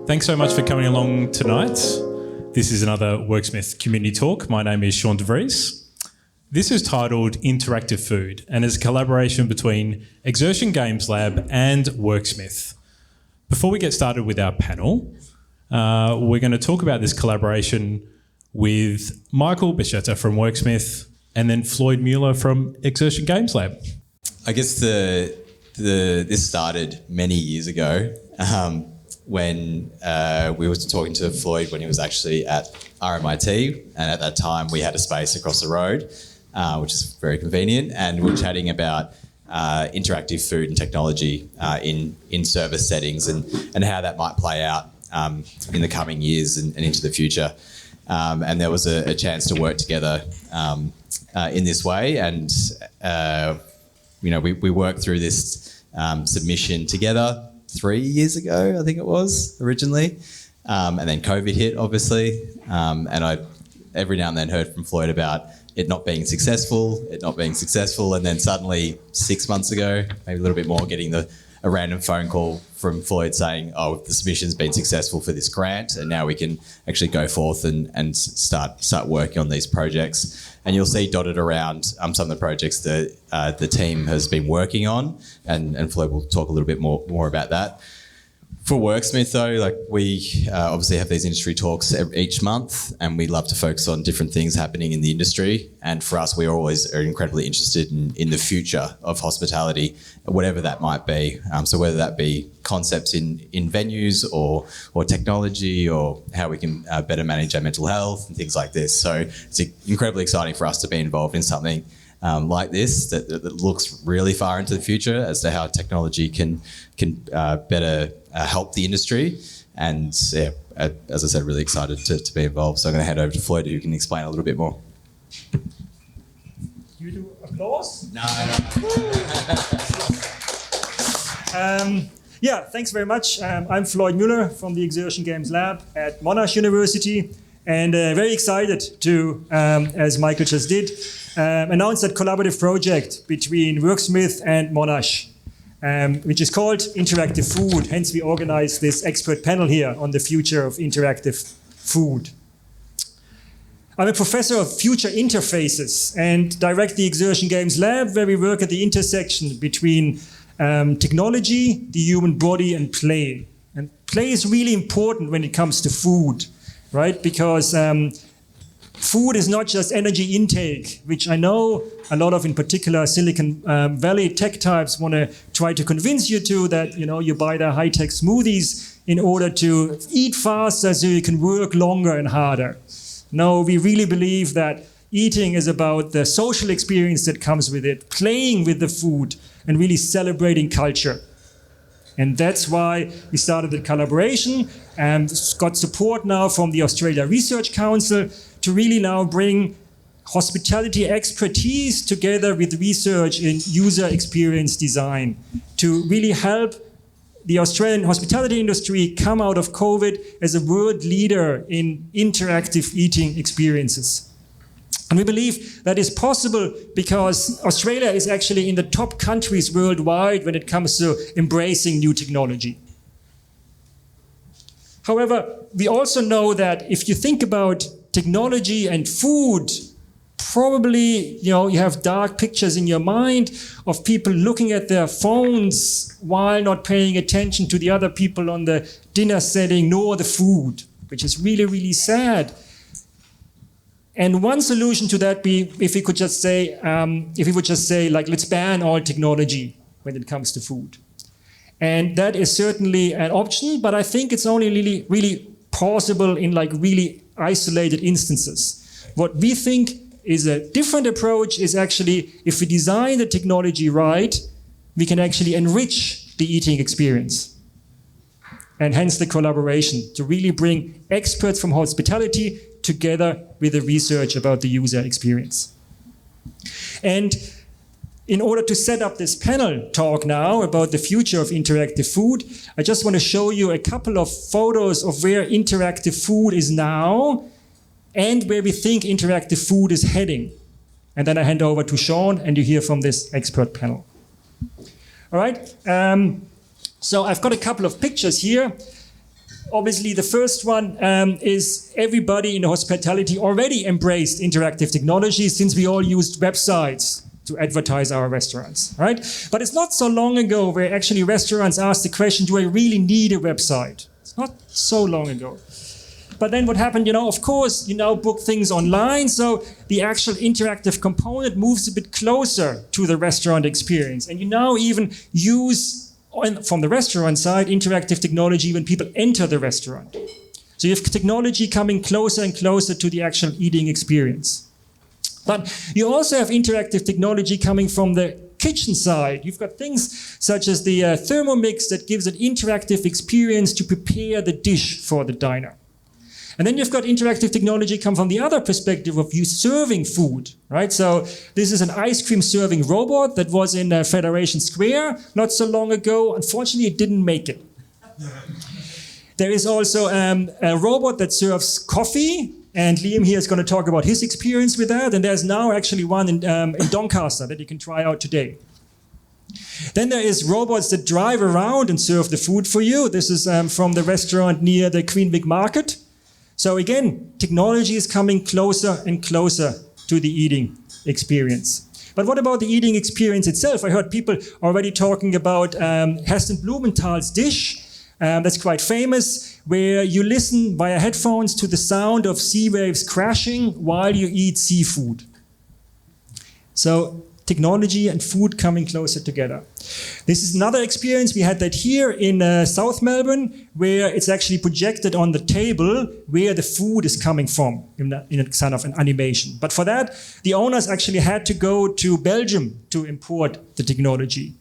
Thanks so much for coming along tonight. This is another Worksmith community talk. My name is Shaun de Vries. This is titled Interactive Food and is a collaboration between Exertion Games Lab and Worksmith. Before we get started with our panel, we're going to talk about this collaboration with Michael Bichetta from Worksmith and then Floyd Mueller from Exertion Games Lab. I guess this started many years ago when we were talking to Floyd when he was actually at RMIT, and at that time we had a space across the road, which is very convenient, and we were chatting about interactive food and technology in service settings and how that might play out in the coming years and into the future. And there was a chance to work together in this way, and we worked through this submission together 3 years ago, I think it was originally, and then COVID hit, obviously, and I every now and then heard from Floyd about it not being successful, and then suddenly 6 months ago, maybe a little bit more, getting a random phone call from Floyd saying, oh, the submission's been successful for this grant, and now we can actually go forth and start working on these projects. And you'll see dotted around some of the projects that the team has been working on, and Floyd will talk a little bit more about that. For Worksmith, though, we obviously have these industry talks each month, and we love to focus on different things happening in the industry. And for us, we always are incredibly interested in the future of hospitality, whatever that might be. So whether that be concepts in venues or technology, or how we can better manage our mental health and things like this. So it's incredibly exciting for us to be involved in something like this that looks really far into the future as to how technology can better help the industry. And yeah, as I said, really excited to be involved. So I'm going to hand over to Floyd, who can explain a little bit more. You do applause? No. Yeah, thanks very much. I'm Floyd Mueller from the Exertion Games Lab at Monash University, and very excited to, as Michael just did, announce that collaborative project between Worksmith and Monash, which is called Interactive Food. Hence, we organized this expert panel here on the future of interactive food. I'm a professor of future interfaces and direct the Exertion Games Lab, where we work at the intersection between technology, the human body, and play. And play is really important when it comes to food, right? Because food is not just energy intake, which I know a lot of, in particular, Silicon Valley tech types want to try to convince you to, that you buy their high-tech smoothies in order to eat faster so you can work longer and harder. No, we really believe that eating is about the social experience that comes with it, playing with the food, and really celebrating culture. And that's why we started the collaboration and got support now from the Australia Research Council to really now bring hospitality expertise together with research in user experience design to really help the Australian hospitality industry come out of COVID as a world leader in interactive eating experiences. And we believe that is possible because Australia is actually in the top countries worldwide when it comes to embracing new technology. However, we also know that if you think about technology and food, probably you have dark pictures in your mind of people looking at their phones while not paying attention to the other people on the dinner setting nor the food, which is really, really sad. And one solution to that be if we would just say, let's ban all technology when it comes to food. And that is certainly an option, but I think it's only really, really possible in really isolated instances. What we think is a different approach is actually, if we design the technology right, we can actually enrich the eating experience. And hence the collaboration to really bring experts from hospitality together with the research about the user experience. And in order to set up this panel talk now about the future of interactive food, I just want to show you a couple of photos of where interactive food is now and where we think interactive food is heading. And then I hand over to Shaun and you hear from this expert panel. All right, so I've got a couple of pictures here. obviously the first one is everybody in hospitality already embraced interactive technology since we all used websites to advertise our restaurants, right? But it's not so long ago where actually restaurants asked the question, do I really need a website? It's not so long ago. But then what happened, of course, you now book things online, so the actual interactive component moves a bit closer to the restaurant experience. And you now even use, from the restaurant side, interactive technology when people enter the restaurant. So you have technology coming closer and closer to the actual eating experience. But you also have interactive technology coming from the kitchen side. You've got things such as the Thermomix that gives an interactive experience to prepare the dish for the diner. And then you've got interactive technology come from the other perspective of you serving food, right? So this is an ice cream serving robot that was in Federation Square not so long ago. Unfortunately, it didn't make it. There is also a robot that serves coffee, and Liam here is going to talk about his experience with that. And there's now actually one in Doncaster that you can try out today. Then there is robots that drive around and serve the food for you. This is from the restaurant near the Queenwick Market. So again, technology is coming closer and closer to the eating experience. But what about the eating experience itself? I heard people already talking about Heston Blumenthal's dish. That's quite famous, where you listen via headphones to the sound of sea waves crashing while you eat seafood. So technology and food coming closer together. This is another experience. We had that here in South Melbourne, where it's actually projected on the table where the food is coming from in a kind of an animation. But for that, the owners actually had to go to Belgium to import the technology.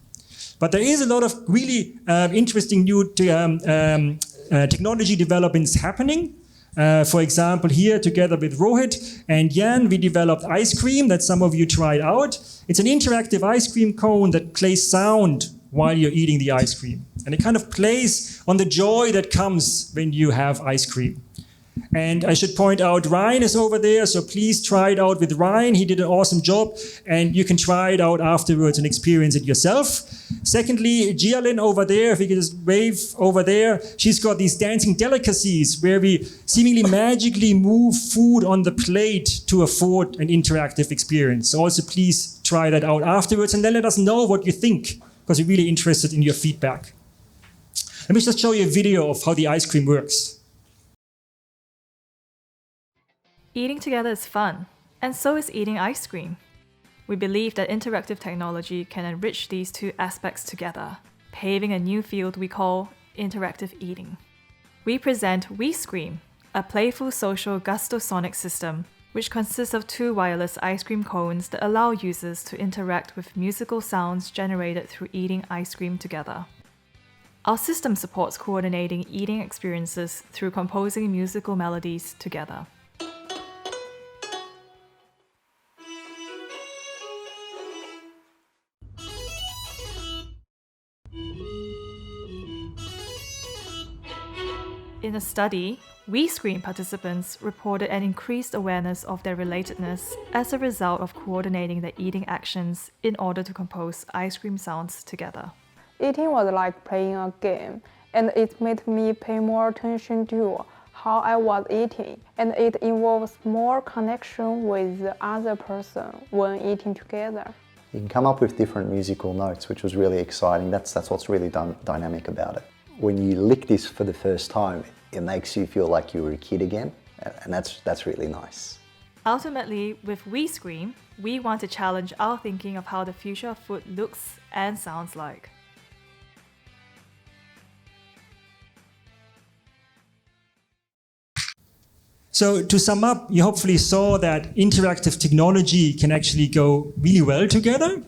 But there is a lot of really interesting new technology developments happening. For example, here together with Rohit and Jan, we developed ice cream that some of you tried out. It's an interactive ice cream cone that plays sound while you're eating the ice cream. And it kind of plays on the joy that comes when you have ice cream. And I should point out, Ryan is over there, so please try it out with Ryan. He did an awesome job, and you can try it out afterwards and experience it yourself. Secondly, Jialin over there, if you can just wave over there, she's got these dancing delicacies where we seemingly magically move food on the plate to afford an interactive experience. So also please try that out afterwards, and then let us know what you think, because we're really interested in your feedback. Let me just show you a video of how the ice cream works. Eating together is fun, and so is eating ice cream. We believe that interactive technology can enrich these two aspects together, paving a new field we call interactive eating. We present WeScream, a playful social gustosonic system which consists of two wireless ice cream cones that allow users to interact with musical sounds generated through eating ice cream together. Our system supports coordinating eating experiences through composing musical melodies together. In a study, WeScream participants reported an increased awareness of their relatedness as a result of coordinating their eating actions in order to compose ice cream sounds together. Eating was like playing a game, and it made me pay more attention to how I was eating, and it involves more connection with the other person when eating together. You can come up with different musical notes, which was really exciting. That's what's really dynamic about it. When you lick this for the first time, it makes you feel like you were a kid again, and that's really nice. Ultimately, with WeScream, we want to challenge our thinking of how the future of food looks and sounds like. So to sum up, you hopefully saw that interactive technology can actually go really well together.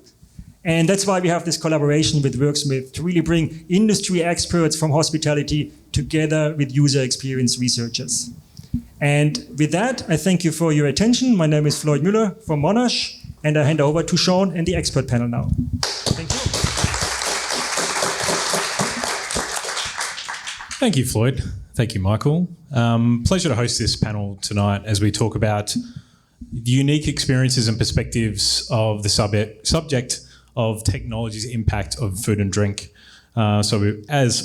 And that's why we have this collaboration with Worksmith to really bring industry experts from hospitality together with user experience researchers. And with that, I thank you for your attention. My name is Floyd Mueller from Monash, and I hand over to Shaun and the expert panel now. Thank you. Thank you, Floyd. Thank you, Michael. Pleasure to host this panel tonight as we talk about the unique experiences and perspectives of the subject of technology's impact of food and drink. As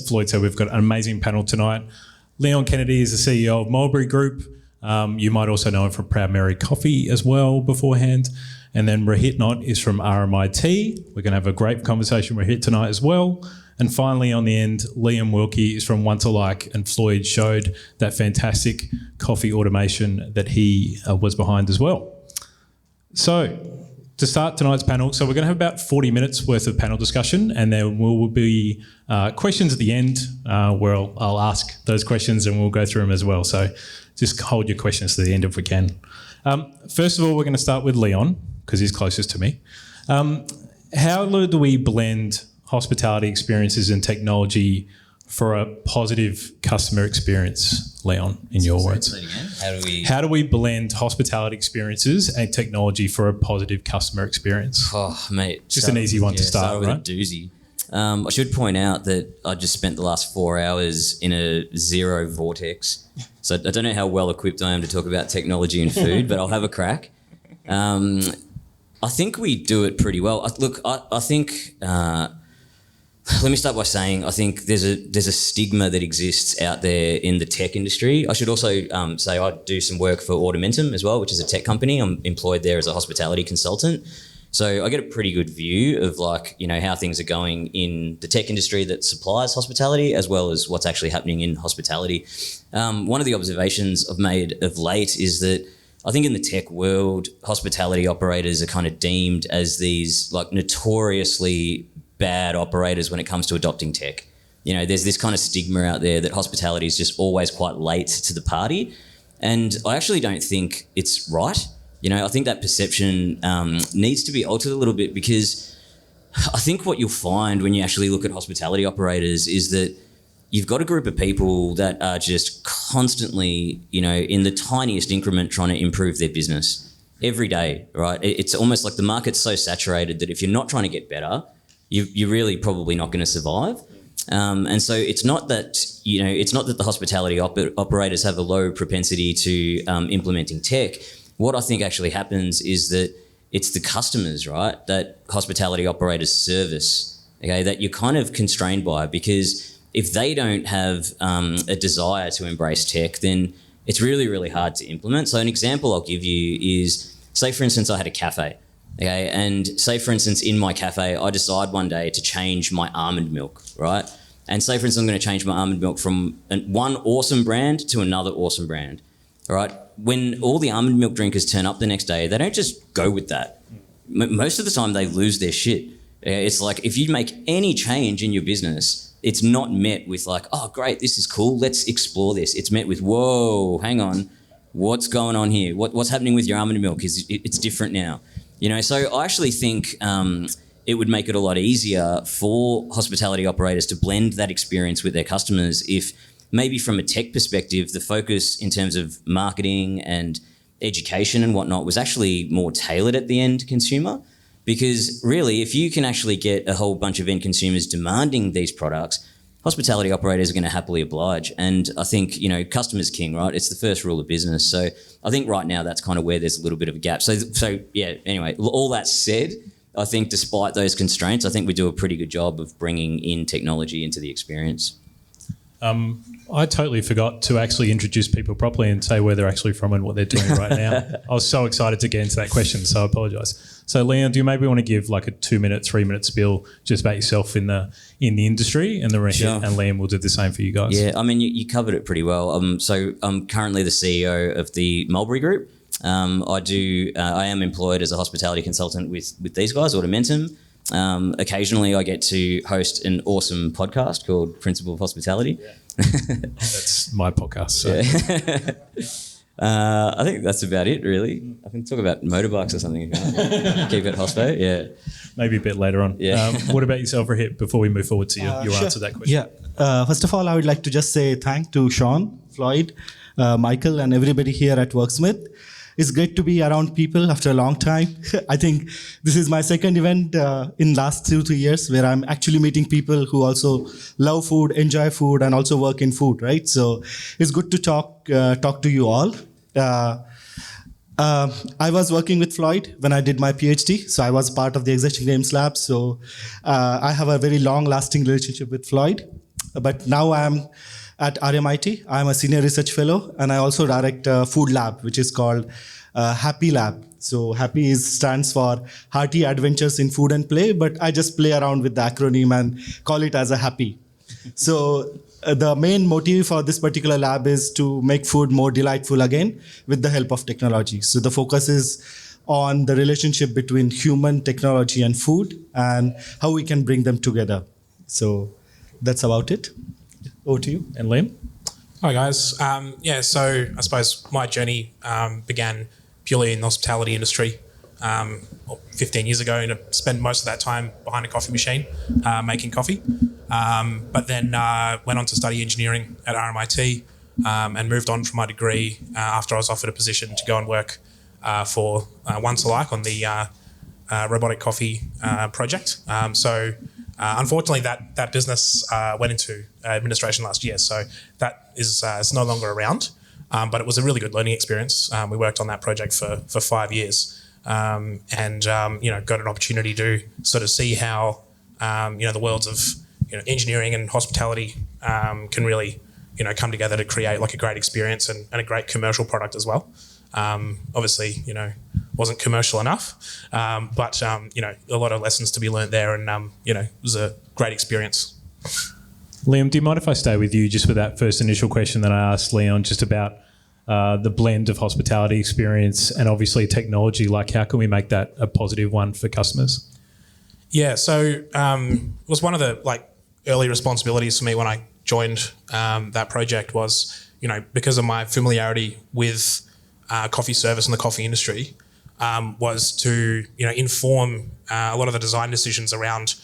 Floyd said, we've got an amazing panel tonight. Leon Kennedy is the CEO of Mulberry Group. You might also know him from Proud Mary Coffee as well beforehand. And then Rohit is from RMIT. We're going to have a great conversation with Rohit tonight as well. And finally, on the end, Liam Wilkie is from Once Alike, and Floyd showed that fantastic coffee automation that he was behind as well. So to start tonight's panel, so we're going to have about 40 minutes worth of panel discussion, and there will be questions at the end where I'll ask those questions and we'll go through them as well. So just hold your questions to the end if we can. First of all, we're going to start with Leon, because he's closest to me. How do we blend hospitality experiences and technology for a positive customer experience, Leon, in your words? How do we blend hospitality experiences and technology for a positive customer experience? Oh, mate. Just an easy one to start with, right? A doozy. I should point out that I just spent the last 4 hours in a zero vortex. So I don't know how well equipped I am to talk about technology and food, but I'll have a crack. I think we do it pretty well. I think... let me start by saying I think there's a stigma that exists out there in the tech industry. I should also say I do some work for Automentum as well, which is a tech company. I'm employed there as a hospitality consultant. So I get a pretty good view of how things are going in the tech industry that supplies hospitality, as well as what's actually happening in hospitality. One of the observations I've made of late is that I think in the tech world, hospitality operators are kind of deemed as these notoriously bad operators when it comes to adopting tech. There's this kind of stigma out there that hospitality is just always quite late to the party. And I actually don't think it's right. I think that perception needs to be altered a little bit, because I think what you'll find when you actually look at hospitality operators is that you've got a group of people that are just constantly, in the tiniest increment trying to improve their business every day, right? It's almost like the market's so saturated that if you're not trying to get better, you're really probably not going to survive. And so it's not that the hospitality operators have a low propensity to implementing tech. What I think actually happens is that it's the customers, right, that hospitality operators service, okay, that you're kind of constrained by, because if they don't have a desire to embrace tech, then it's really, really hard to implement. So an example I'll give you is, say, for instance, I had a cafe. Okay, and say, for instance, in my cafe, I decide one day to change my almond milk, right? And say, for instance, I'm going to change my almond milk from one awesome brand to another awesome brand, all right? When all the almond milk drinkers turn up the next day, they don't just go with that. Most of the time, they lose their shit. It's like, if you make any change in your business, it's not met with oh, great, this is cool, let's explore this. It's met with, whoa, hang on, what's going on here? What's happening with your almond milk? It's different now. So I actually think it would make it a lot easier for hospitality operators to blend that experience with their customers if maybe from a tech perspective, the focus in terms of marketing and education and whatnot was actually more tailored at the end consumer. Because really, if you can actually get a whole bunch of end consumers demanding these products, hospitality operators are going to happily oblige. And I think, customer's king, right? It's the first rule of business. So I think right now that's kind of where there's a little bit of a gap. So yeah, anyway, all that said, I think despite those constraints, I think we do a pretty good job of bringing in technology into the experience. I totally forgot to actually introduce people properly and say where they're actually from and what they're doing right now. I was so excited to get into that question, so I apologise. So, Leon, do you maybe want to give a 2-minute, 3-minute spiel just about yourself in the industry, and the rest, and Liam will do the same for you guys. Yeah, I mean, you covered it pretty well. So I'm currently the CEO of the Mulberry Group. I am employed as a hospitality consultant with these guys, Automentum. Occasionally I get to host an awesome podcast called Principle of Hospitality. Yeah. That's my podcast. So. Yeah. I think that's about it, really. I can talk about motorbikes or something if you want. Keep it hospo, yeah. Maybe a bit later on. Yeah. What about yourself, Rohit, before we move forward to your answer to that question? Yeah. First of all, I would like to just say thanks to Shaun, Floyd, Michael, and everybody here at Worksmith. It's great to be around people after a long time. I think this is my second event in last 2-3 years where I'm actually meeting people who also love food, enjoy food, and also work in food, right? So it's good to talk to you all. I was working with Floyd when I did my PhD, so I was part of the Exertion Games Lab. So I have a very long-lasting relationship with Floyd. But now I'm at RMIT. I'm a senior research fellow, and I also direct a food lab, which is called HAFP lab. So HAPPY stands for Hearty Adventures in Food and Play, but I just play around with the acronym and call it as a HAPPY. So the main motive for this particular lab is to make food more delightful again with the help of technology. So the focus is on the relationship between human, technology, and food, and how we can bring them together. So that's about it. Over to you. And Liam? Hi guys. So I suppose my journey began purely in the hospitality industry 15 years ago, and I spent most of that time behind a coffee machine making coffee. But then went on to study engineering at RMIT and moved on from my degree after I was offered a position to go and work for Once Alike on the robotic coffee project. Unfortunately, that business went into administration last year, so that is no longer around. But it was a really good learning experience. We worked on that project for 5 years, and got an opportunity to sort of see how the worlds of engineering and hospitality can really come together to create like a great experience and a great commercial product as well. Obviously, wasn't commercial enough, but a lot of lessons to be learned there, and it was a great experience. Liam, do you mind if I stay with you just with that first initial question that I asked Leon, just about the blend of hospitality experience and obviously technology? Like, how can we make that a positive one for customers? Yeah, so it was one of the early responsibilities for me when I joined that project was, because of my familiarity with coffee service and the coffee industry, was to inform a lot of the design decisions around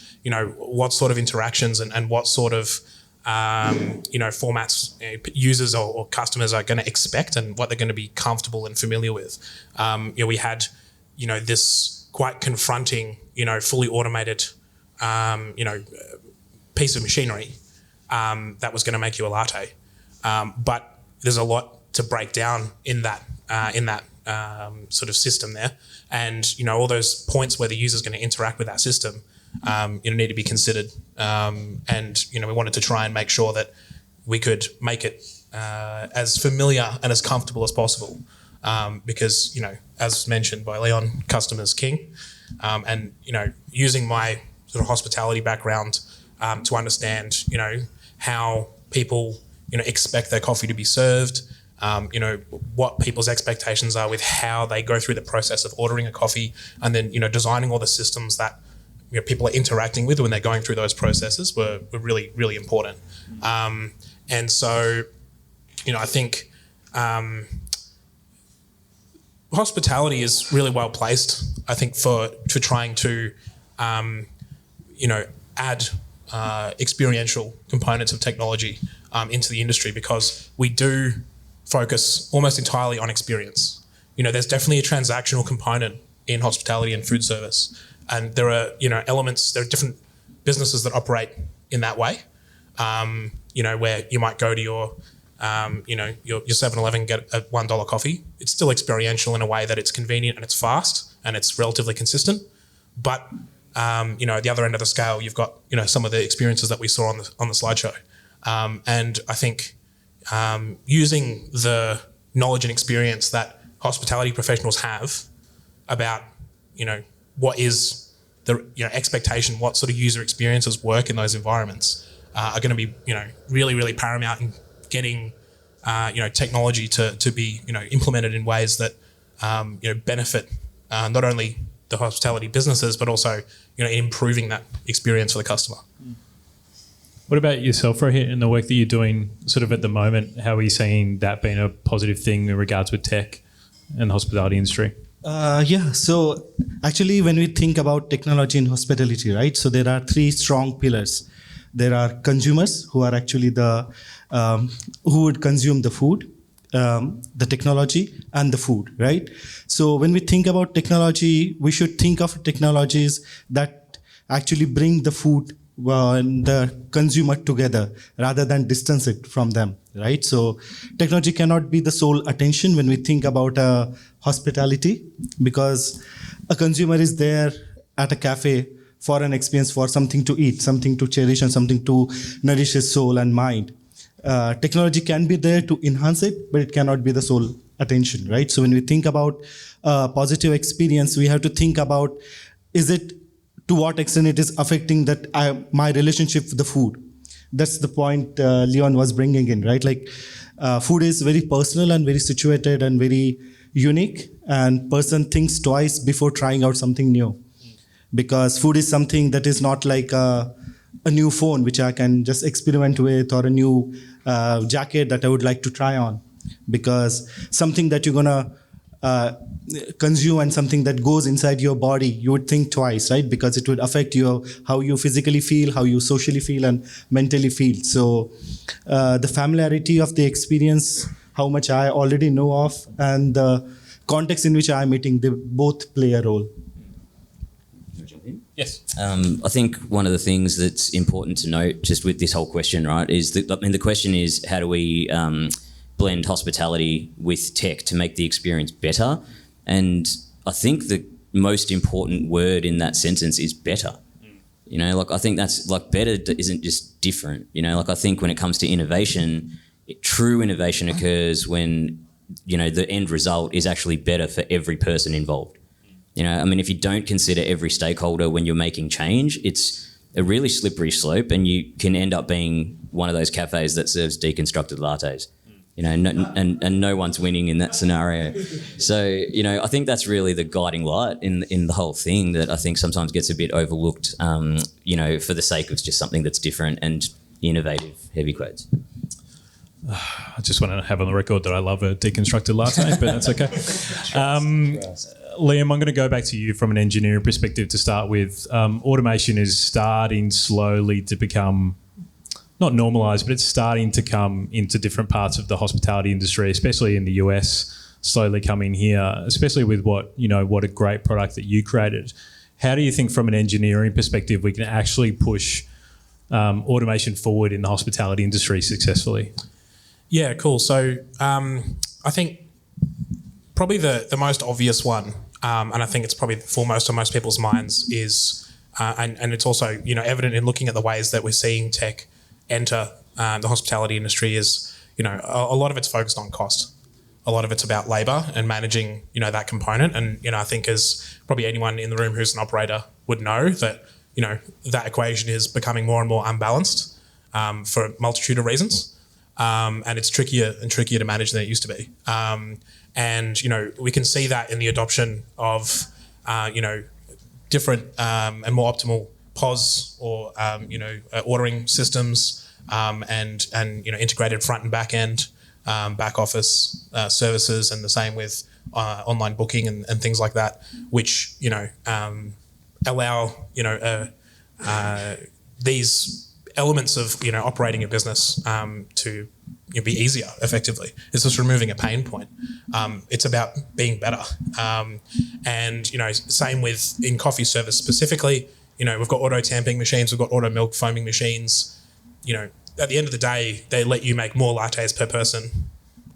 what sort of interactions and what sort of formats users or customers are going to expect and what they're going to be comfortable and familiar with. We had this quite confronting fully automated piece of machinery that was going to make you a latte, but there's a lot to break down in that sort of system there, and all those points where the user's going to interact with that system need to be considered, and we wanted to try and make sure that we could make it as familiar and as comfortable as possible, because as mentioned by Leon, customers king, and using my sort of hospitality background to understand how people expect their coffee to be served, what people's expectations are with how they go through the process of ordering a coffee, and then designing all the systems that people are interacting with when they're going through those processes were really, really important. And so I think hospitality is really well placed, I think, for trying to add experiential components of technology into the industry, because we do focus almost entirely on experience. There's definitely a transactional component in hospitality and food service, and there are elements. There are different businesses that operate in that way. Where you might go to your 7-Eleven, get a $1 coffee. It's still experiential in a way that it's convenient and it's fast and it's relatively consistent. But at the other end of the scale, you've got some of the experiences that we saw on the slideshow, and I think using the knowledge and experience that hospitality professionals have about what is the expectation, what sort of user experiences work in those environments, are going to be really, really paramount in getting technology to be implemented in ways that benefit not only the hospitality businesses, but also improving that experience for the customer. What about yourself, Rohit, in the work that you're doing sort of at the moment? How are you seeing that being a positive thing in regards with tech and the hospitality industry? So actually when we think about technology in hospitality, right? So there are three strong pillars. There are consumers who are actually who would consume the food, the technology and the food, right? So when we think about technology, we should think of technologies that actually bring the food and the consumer together rather than distance it from them, right? So technology cannot be the sole attention when we think about hospitality, because a consumer is there at a cafe for an experience, for something to eat, something to cherish, and something to nourish his soul and mind. technology can be there to enhance it, but it cannot be the sole attention, right? So when we think about positive experience, we have to think about, is it to what extent it is affecting my relationship with the food? That's the point Leon was bringing in, right? Like food is very personal and very situated and very unique, and person thinks twice before trying out something new. Because food is something that is not like a new phone which I can just experiment with, or a new jacket that I would like to try on. Because something that you're gonna consume and something that goes inside your body, you would think twice, right? Because it would affect how you physically feel, how you socially feel, and mentally feel. So the familiarity of the experience, how much I already know of, and the context in which I'm eating, they both play a role. Yes. I think one of the things that's important to note just with this whole question, right, is that, the question is, how do we blend hospitality with tech to make the experience better? And I think the most important word in that sentence is better. You know, like I think that's like better isn't just different. You know, like I think when it comes to innovation, true innovation occurs when, you know, the end result is actually better for every person involved. You know, I mean, if you don't consider every stakeholder when you're making change, it's a really slippery slope, and you can end up being one of those cafes that serves deconstructed lattes. You know, and no one's winning in that scenario. So, you know, I think that's really the guiding light in the whole thing that I think sometimes gets a bit overlooked, you know, for the sake of just something that's different and innovative, heavy quotes. I just want to have on the record that I love a deconstructed latte, but that's okay. Liam, I'm going to go back to you from an engineering perspective to start with. Automation is starting slowly to become not normalised, but it's starting to come into different parts of the hospitality industry, especially in the US, slowly coming here, especially with what a great product that you created. How do you think from an engineering perspective we can actually push automation forward in the hospitality industry successfully? Yeah, cool. So I think probably the most obvious one, and I think it's probably foremost on most people's minds, is, and it's also, you know, evident in looking at the ways that we're seeing tech enter the hospitality industry, is, you know, a lot of it's focused on cost. A lot of it's about labour and managing, you know, that component. And, you know, I think as probably anyone in the room who's an operator would know that, you know, that equation is becoming more and more unbalanced for a multitude of reasons. And it's trickier and trickier to manage than it used to be. And, you know, we can see that in the adoption of, you know, different and more optimal POS or, you know, ordering systems and, you know, integrated front and back end, back office services, and the same with online booking and things like that, which, you know, allow, you know, these elements of, you know, operating a business to, you know, be easier effectively. It's just removing a pain point. It's about being better. And, you know, same with in coffee service specifically, you know, we've got auto tamping machines, we've got auto milk foaming machines. You know, at the end of the day, they let you make more lattes per person,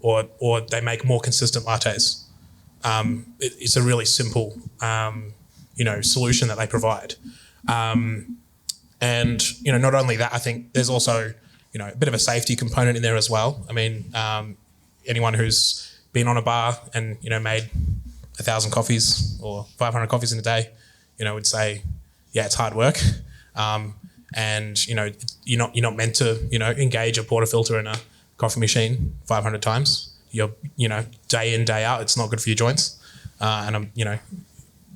or they make more consistent lattes. It's a really simple, you know, solution that they provide. And, you know, not only that, I think there's also, you know, a bit of a safety component in there as well. I mean, anyone who's been on a bar and, you know, made 1,000 coffees or 500 coffees in a day, you know, would say, yeah, it's hard work. And, you know, you're not meant to, you know, engage a portafilter in a coffee machine 500 times. You're, you know, day in, day out, it's not good for your joints. And, you know,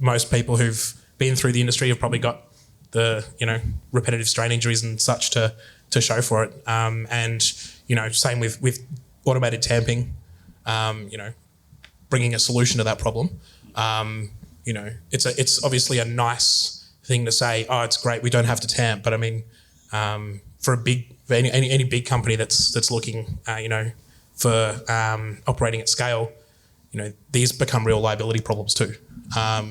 most people who've been through the industry have probably got the, you know, repetitive strain injuries and such to show for it. And, you know, same with automated tamping, you know, bringing a solution to that problem. You know, it's obviously a nice thing to say, oh, it's great, we don't have to tamp. But I mean, for any big company that's looking, you know, for operating at scale, you know, these become real liability problems too.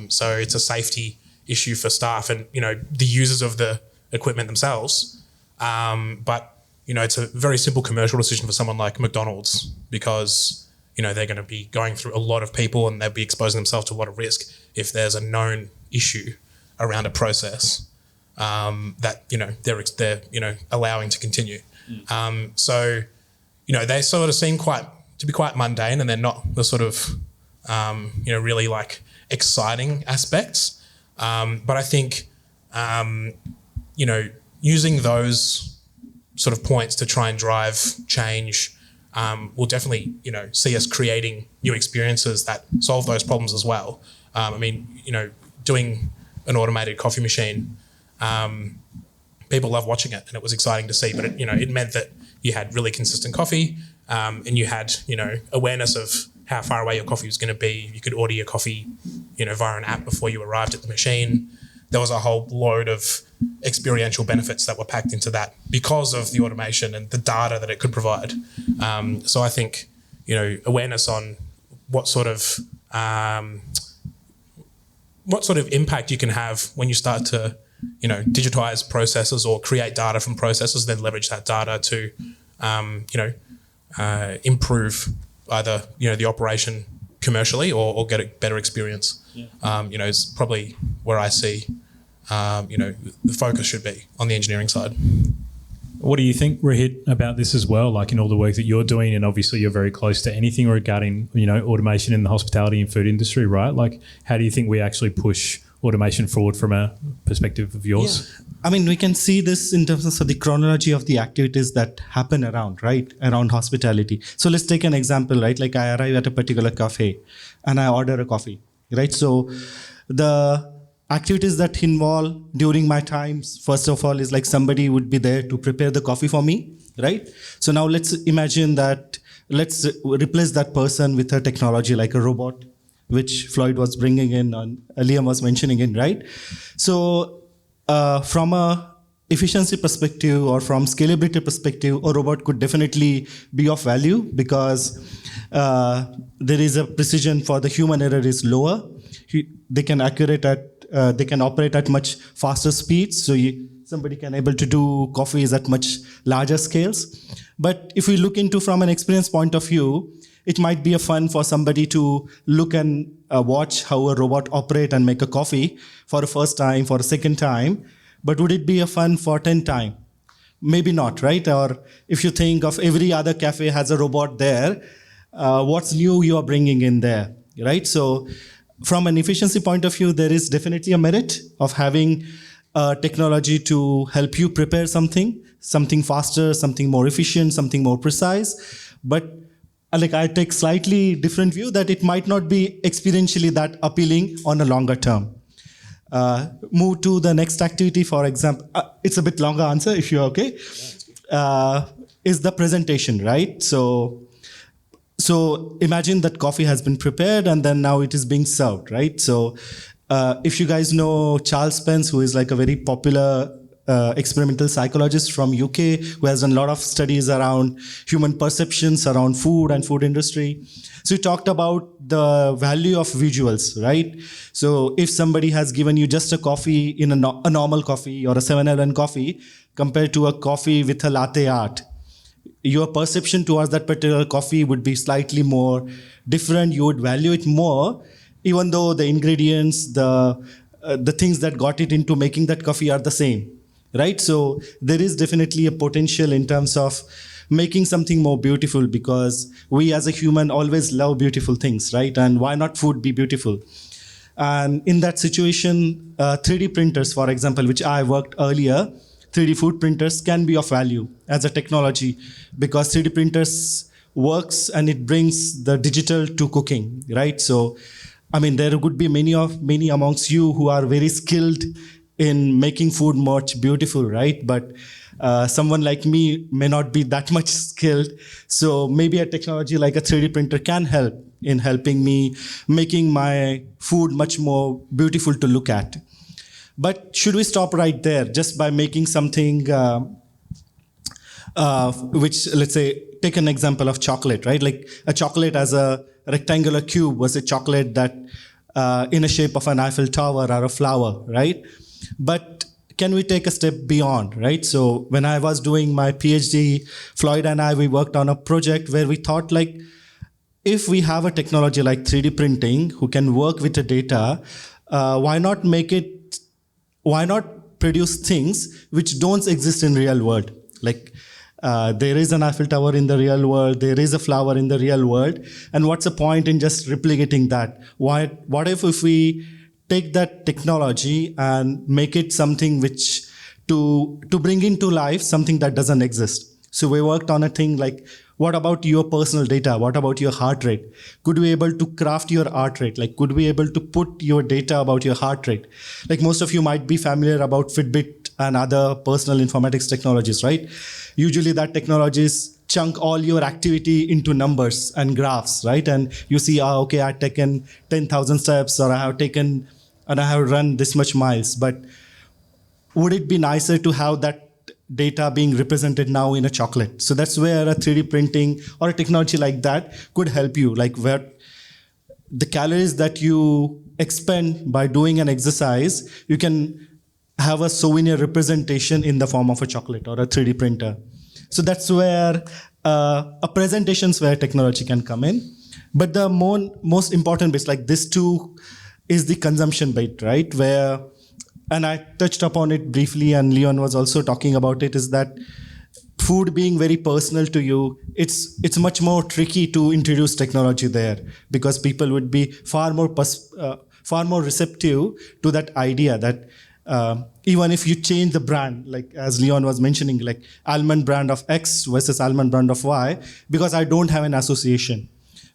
So it's a safety issue for staff and, you know, the users of the equipment themselves. But, you know, it's a very simple commercial decision for someone like McDonald's, because, you know, they're going to be going through a lot of people and they'll be exposing themselves to a lot of risk if there's a known issue around a process that, you know, they're you know, allowing to continue. So, they sort of seem to be quite mundane, and they're not the sort of, really like exciting aspects. But I think, using those sort of points to try and drive change will definitely, see us creating new experiences that solve those problems as well. Doing an automated coffee machine, people love watching it, and it was exciting to see. But it meant that you had really consistent coffee, and you had awareness of how far away your coffee was going to be. You could order your coffee, via an app before you arrived at the machine. There was a whole load of experiential benefits that were packed into that because of the automation and the data that it could provide. So I think, awareness on what sort of impact you can have when you start to, digitize processes or create data from processes, then leverage that data to, improve either, the operation commercially or get a better experience. Yeah. Is probably where I see, the focus should be on the engineering side. What do you think, Rohit, about this as well? Like in all the work that you're doing, and obviously you're very close to anything regarding, automation in the hospitality and food industry, right? Like, how do you think we actually push automation forward from a perspective of yours? Yeah. We can see this in terms of the chronology of the activities that happen around hospitality. So let's take an example, right? Like I arrive at a particular cafe and I order a coffee, right? So the activities that involve during my times, first of all, is like somebody would be there to prepare the coffee for me, right? So now let's imagine that, let's replace that person with a technology like a robot, which Floyd was bringing in and Liam was mentioning in, right? So from a efficiency perspective or from scalability perspective, a robot could definitely be of value because there is a precision for the human error is lower. They can operate at much faster speeds, so somebody can able to do coffees at much larger scales. But if we look into from an experience point of view, it might be a fun for somebody to look and watch how a robot operate and make a coffee for the first time, for a second time. But would it be a fun for 10 times? Maybe not, right? Or if you think of every other cafe has a robot there, what's new you are bringing in there, right? So from an efficiency point of view, there is definitely a merit of having technology to help you prepare something faster, something more efficient, something more precise. But I take slightly different view that it might not be experientially that appealing on a longer term. Move to the next activity, for example. It's a bit longer answer if you're okay. Is the presentation, right? So imagine that coffee has been prepared and then now it is being served, right? So if you guys know Charles Spence, who is like a very popular experimental psychologist from UK, who has done a lot of studies around human perceptions around food and food industry. So he talked about the value of visuals, right? So if somebody has given you just a coffee in a normal coffee or a 7-Eleven coffee compared to a coffee with a latte art, your perception towards that particular coffee would be slightly more different. You would value it more, even though the ingredients, the things that got it into making that coffee are the same. Right? So there is definitely a potential in terms of making something more beautiful, because we as a human always love beautiful things, right? And why not food be beautiful? And in that situation, 3D printers, for example, which I worked earlier, 3D food printers can be of value as a technology, because 3D printers works and it brings the digital to cooking, right? So, there would be many amongst you who are very skilled in making food much beautiful, right? But someone like me may not be that much skilled. So maybe a technology like a 3D printer can help in helping me making my food much more beautiful to look at. But should we stop right there just by making something which, let's say, take an example of chocolate, right? Like a chocolate as a rectangular cube was a chocolate that in a shape of an Eiffel Tower or a flower, right? But can we take a step beyond, right? So when I was doing my PhD, Floyd and I, we worked on a project where we thought like, if we have a technology like 3D printing who can work with the data, why not produce things which don't exist in real world? Like there is an Eiffel Tower in the real world, there is a flower in the real world, and what's the point in just replicating that? What if we take that technology and make it something which to bring into life something that doesn't exist? So we worked on a thing like, what about your personal data? What about your heart rate? Could we able to craft your heart rate? Like, could we able to put your data about your heart rate? Like, most of you might be familiar about Fitbit and other personal informatics technologies, right? Usually that technologies chunk all your activity into numbers and graphs, right? And you see, okay, I've taken 10,000 steps, or I have run this much miles. But would it be nicer to have that data being represented now in a chocolate? So that's where a 3D printing or a technology like that could help you, like where the calories that you expend by doing an exercise, you can have a souvenir representation in the form of a chocolate or a 3D printer. So that's where a presentations where technology can come in. But the most important bit, like this too, is the consumption bit, right? Where, and I touched upon it briefly, and Leon was also talking about it, is that food being very personal to you, it's much more tricky to introduce technology there, because people would be far more receptive to that idea that even if you change the brand, like as Leon was mentioning, like almond brand of X versus almond brand of Y, because I don't have an association.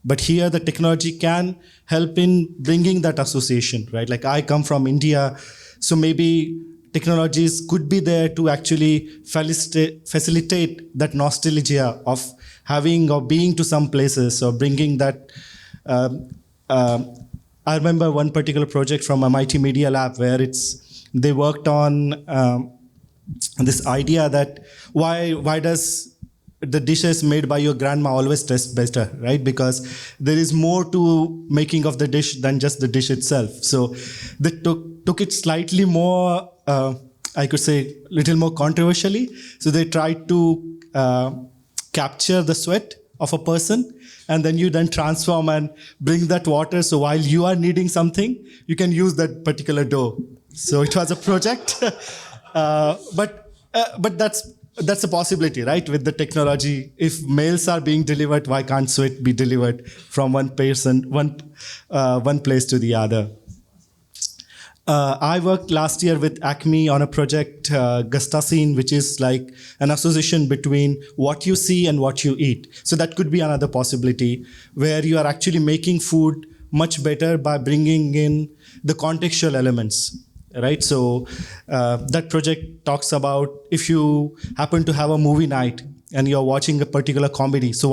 But here the technology can help in bringing that association, right? Like I come from India, so maybe technologies could be there to actually facilitate that nostalgia of having or being to some places, or bringing that. I remember one particular project from RMIT Media Lab where they worked on this idea that why does the dishes made by your grandma always taste better, right? Because there is more to making of the dish than just the dish itself. So they took it slightly more, I could say, little more controversially. So they tried to capture the sweat of a person, and then you then transform and bring that water. So while you are kneading something, you can use that particular dough. So it was a project, but that's a possibility, right? With the technology, if mails are being delivered, why can't sweat be delivered from one person, one place to the other? I worked last year with Acme on a project, Gustacine, which is like an association between what you see and what you eat. So that could be another possibility where you are actually making food much better by bringing in the contextual elements. Right, so that project talks about if you happen to have a movie night and you're watching a particular comedy, so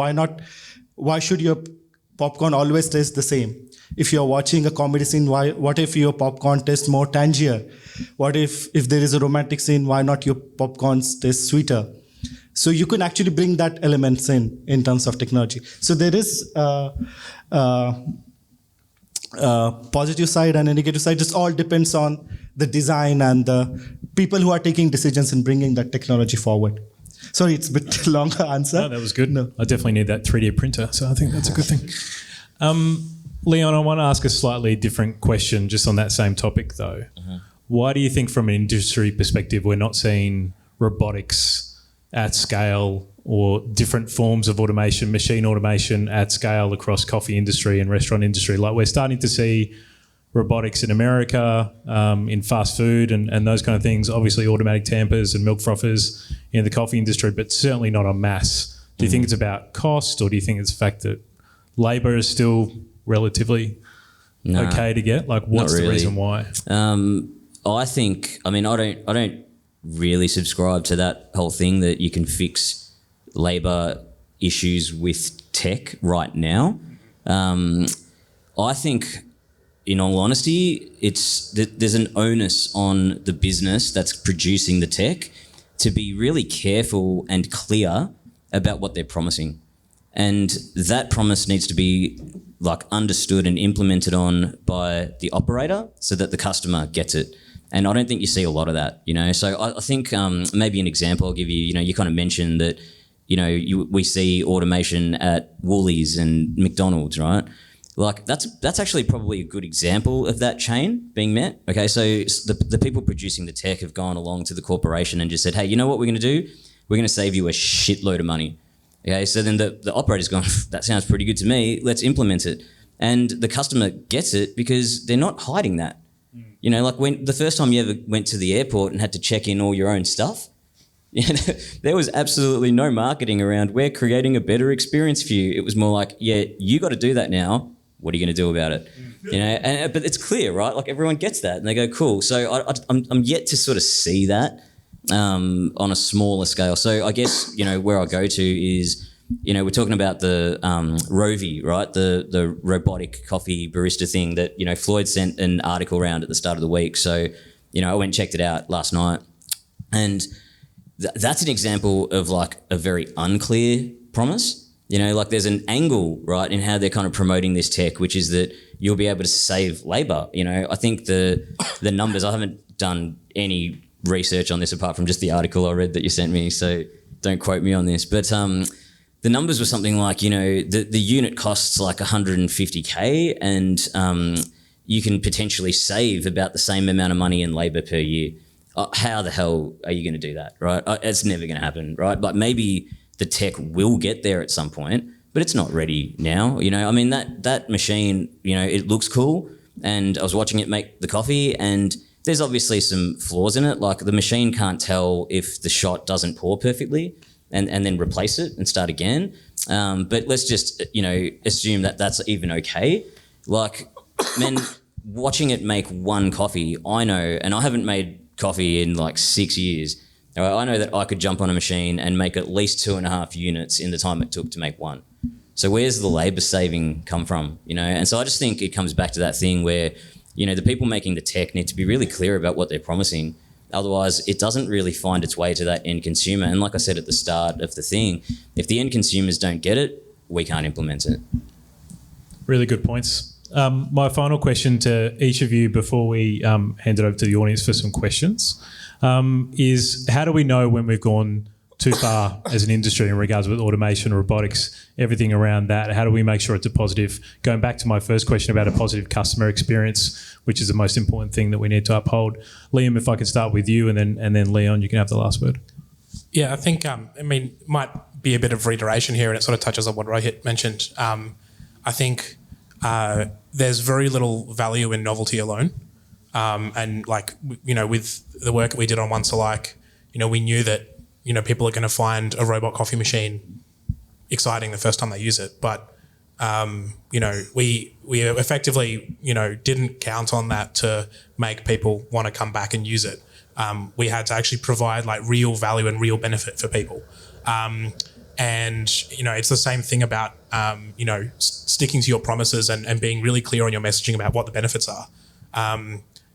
why should your popcorn always taste the same? If you're watching a comedy scene, what if your popcorn tastes more tangier? What if there is a romantic scene, why not your popcorn taste sweeter? So you can actually bring that elements in terms of technology. So there is positive side and a negative side. Just all depends on the design and the people who are taking decisions in bringing that technology forward. Sorry, it's a bit longer answer. No, that was good. No. I definitely need that 3D printer, so I think that's a good thing. Leon, I want to ask a slightly different question just on that same topic though. Uh-huh. Why do you think from an industry perspective we're not seeing robotics at scale or different forms of automation, machine automation at scale across coffee industry and restaurant industry? Like we're starting to see robotics in America, in fast food and those kind of things, obviously automatic tampers and milk frothers in the coffee industry, but certainly not en masse. Do you think it's about cost, or do you think it's the fact that labour is still relatively okay to get? Like what's the reason why? I don't really subscribe to that whole thing that you can fix labour issues with tech right now. I think, in all honesty, there's an onus on the business that's producing the tech to be really careful and clear about what they're promising. And that promise needs to be like understood and implemented on by the operator so that the customer gets it. And I don't think you see a lot of that, you know. So I think maybe an example I'll give you, you know, you kind of mentioned that, you know, we see automation at Woolies and McDonald's, right? Like that's actually probably a good example of that chain being met. Okay, so the people producing the tech have gone along to the corporation and just said, hey, you know what we're going to do? we're going to save you a shitload of money. Okay, so then the operator's gone, that sounds pretty good to me, let's implement it. And the customer gets it because they're not hiding that. You know, like when the first time you ever went to the airport and had to check in all your own stuff, you know, there was absolutely no marketing around, we're creating a better experience for you. It was more like, yeah, you got to do that now. What are you going to do about it? You know, but it's clear, right? Like everyone gets that and they go, cool. So I'm yet to sort of see that on a smaller scale. So I guess, you know, where I go to is, you know, we're talking about the Rovi, right? The robotic coffee barista thing that, you know, Floyd sent an article around at the start of the week. So, you know, I went and checked it out last night. And that's an example of like a very unclear promise. You know, like there's an angle, right, in how they're kind of promoting this tech, which is that you'll be able to save labour. You know, I think the numbers, I haven't done any research on this apart from just the article I read that you sent me, so don't quote me on this. But the numbers were something like, you know, the unit costs like 150K and you can potentially save about the same amount of money in labour per year. How the hell are you going to do that, right? It's never going to happen, right? But maybe the tech will get there at some point, but it's not ready now. You know, I mean, that machine, you know, it looks cool, and I was watching it make the coffee, and there's obviously some flaws in it. Like the machine can't tell if the shot doesn't pour perfectly and then replace it and start again. But let's just, you know, assume that that's even okay. Like, man, watching it make one coffee, I know, and I haven't made coffee in like 6 years. I know that I could jump on a machine and make at least 2.5 units in the time it took to make one. So where's the labour saving come from, you know? And so I just think it comes back to that thing where, you know, the people making the tech need to be really clear about what they're promising. Otherwise, it doesn't really find its way to that end consumer. And like I said at the start of the thing, if the end consumers don't get it, we can't implement it. Really good points. My final question to each of you before we hand it over to the audience for some questions is how do we know when we've gone too far as an industry in regards with automation, robotics, everything around that? How do we make sure it's a positive? Going back to my first question about a positive customer experience, which is the most important thing that we need to uphold. Liam, if I could start with you, and then Leon, you can have the last word. Yeah, I think, I mean, might be a bit of reiteration here, and it sort of touches on what Rohit mentioned. I think there's very little value in novelty alone. And like, you know, with the work that we did on Once Alike, you know, we knew that, you know, people are going to find a robot coffee machine exciting the first time they use it. But, you know, we effectively, you know, didn't count on that to make people want to come back and use it. We had to actually provide like real value and real benefit for people. And, you know, it's the same thing about, you know, sticking to your promises and being really clear on your messaging about what the benefits are.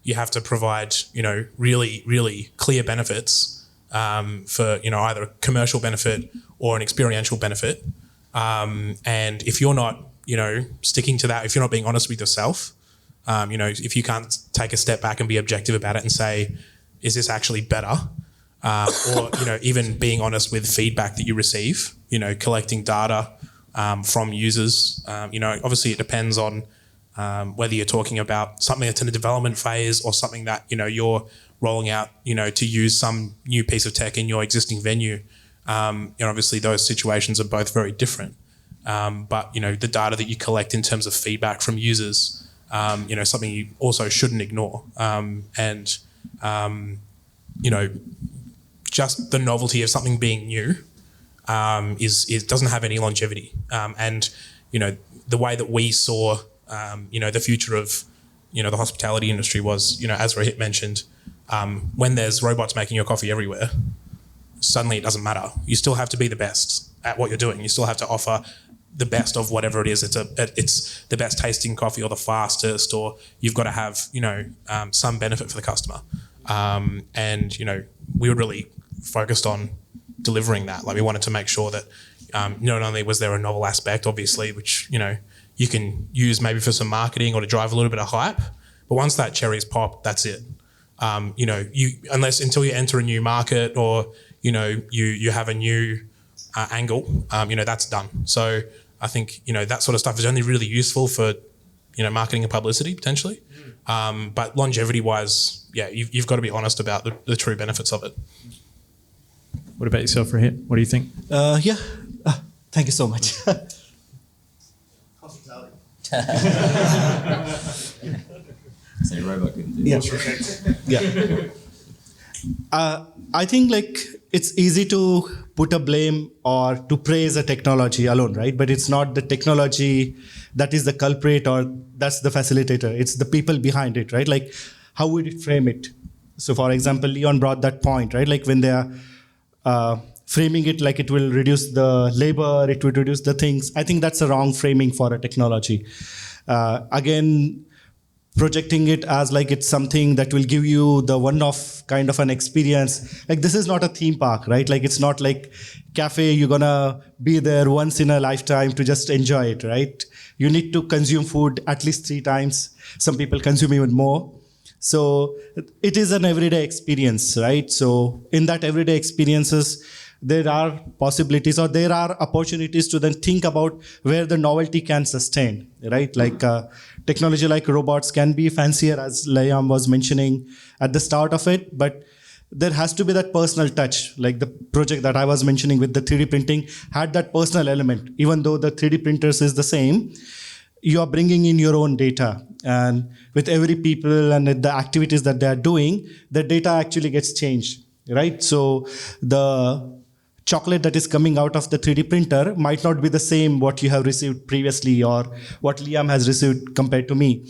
You have to provide, you know, really, really clear benefits for, you know, either a commercial benefit or an experiential benefit. And if you're not, you know, sticking to that, if you're not being honest with yourself, you know, if you can't take a step back and be objective about it and say, is this actually better? Or, you know, even being honest with feedback that you receive, you know, collecting data from users. You know, obviously it depends on whether you're talking about something that's in a development phase or something that, you know, you're rolling out, you know, to use some new piece of tech in your existing venue. You know, obviously those situations are both very different. But, you know, the data that you collect in terms of feedback from users, you know, something you also shouldn't ignore. You know, just the novelty of something being new is doesn't have any longevity. And, you know, the way that we saw, you know, the future of, you know, the hospitality industry was, you know, as Rohit mentioned, when there's robots making your coffee everywhere, suddenly it doesn't matter. You still have to be the best at what you're doing. You still have to offer the best of whatever it is. It's the best tasting coffee or the fastest, or you've got to have, you know, some benefit for the customer. And, you know, we were really focused on delivering that. Like, we wanted to make sure that not only was there a novel aspect, obviously, which, you know, you can use maybe for some marketing or to drive a little bit of hype, but once that cherry's popped, that's it. You know, until you enter a new market or, you know, you have a new angle, you know, that's done. So I think, you know, that sort of stuff is only really useful for, you know, marketing and publicity potentially. But longevity wise, yeah, you've got to be honest about the true benefits of it. What about yourself, Rohit? What do you think? Yeah. Thank you so much. So a robot couldn't do Yeah. that. Yeah. I think like it's easy to put a blame or to praise a technology alone, right? But it's not the technology that is the culprit or that's the facilitator. It's the people behind it, right? Like how would you frame it? So for example, Leon brought that point, right? Like when they are framing it like it will reduce the labor, it will reduce the things. I think that's a wrong framing for a technology. Again, projecting it as like it's something that will give you the one-off kind of an experience. Like this is not a theme park, right? Like it's not like cafe, you're gonna be there once in a lifetime to just enjoy it, right? You need to consume food at least 3 times. Some people consume even more. So it is an everyday experience, right? So in that everyday experiences, there are possibilities or there are opportunities to then think about where the novelty can sustain, right? Like technology like robots can be fancier, as Liam was mentioning at the start of it, but there has to be that personal touch. Like the project that I was mentioning with the 3D printing had that personal element. Even though the 3D printers is the same, you are bringing in your own data. And with every people and the activities that they are doing, the data actually gets changed, right? So the chocolate that is coming out of the 3D printer might not be the same what you have received previously or what Liam has received compared to me.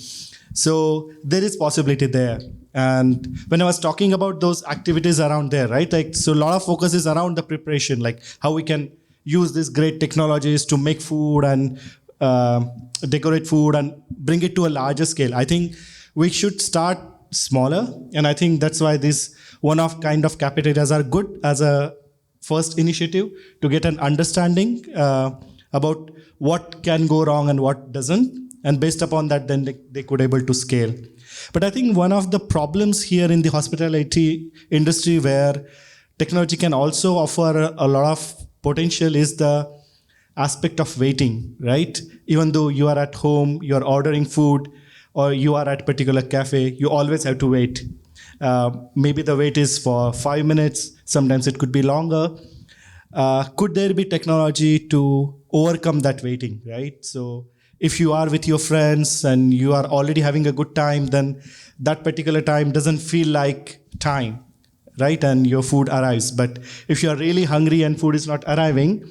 So there is possibility there. And when I was talking about those activities around there, right? Like, so a lot of focus is around the preparation, like how we can use these great technologies to make food and decorate food and bring it to a larger scale. I think we should start smaller. And I think that's why these one-off kind of cafeterias are good as a first initiative to get an understanding about what can go wrong and what doesn't. And based upon that, then they could able to scale. But I think one of the problems here in the hospitality industry where technology can also offer a lot of potential is the aspect of waiting, right? Even though you are at home, you're ordering food, or you are at a particular cafe, you always have to wait. Maybe the wait is for 5 minutes, sometimes it could be longer. Could there be technology to overcome that waiting, right? So if you are with your friends and you are already having a good time, then that particular time doesn't feel like time, right? And your food arrives. But if you are really hungry and food is not arriving,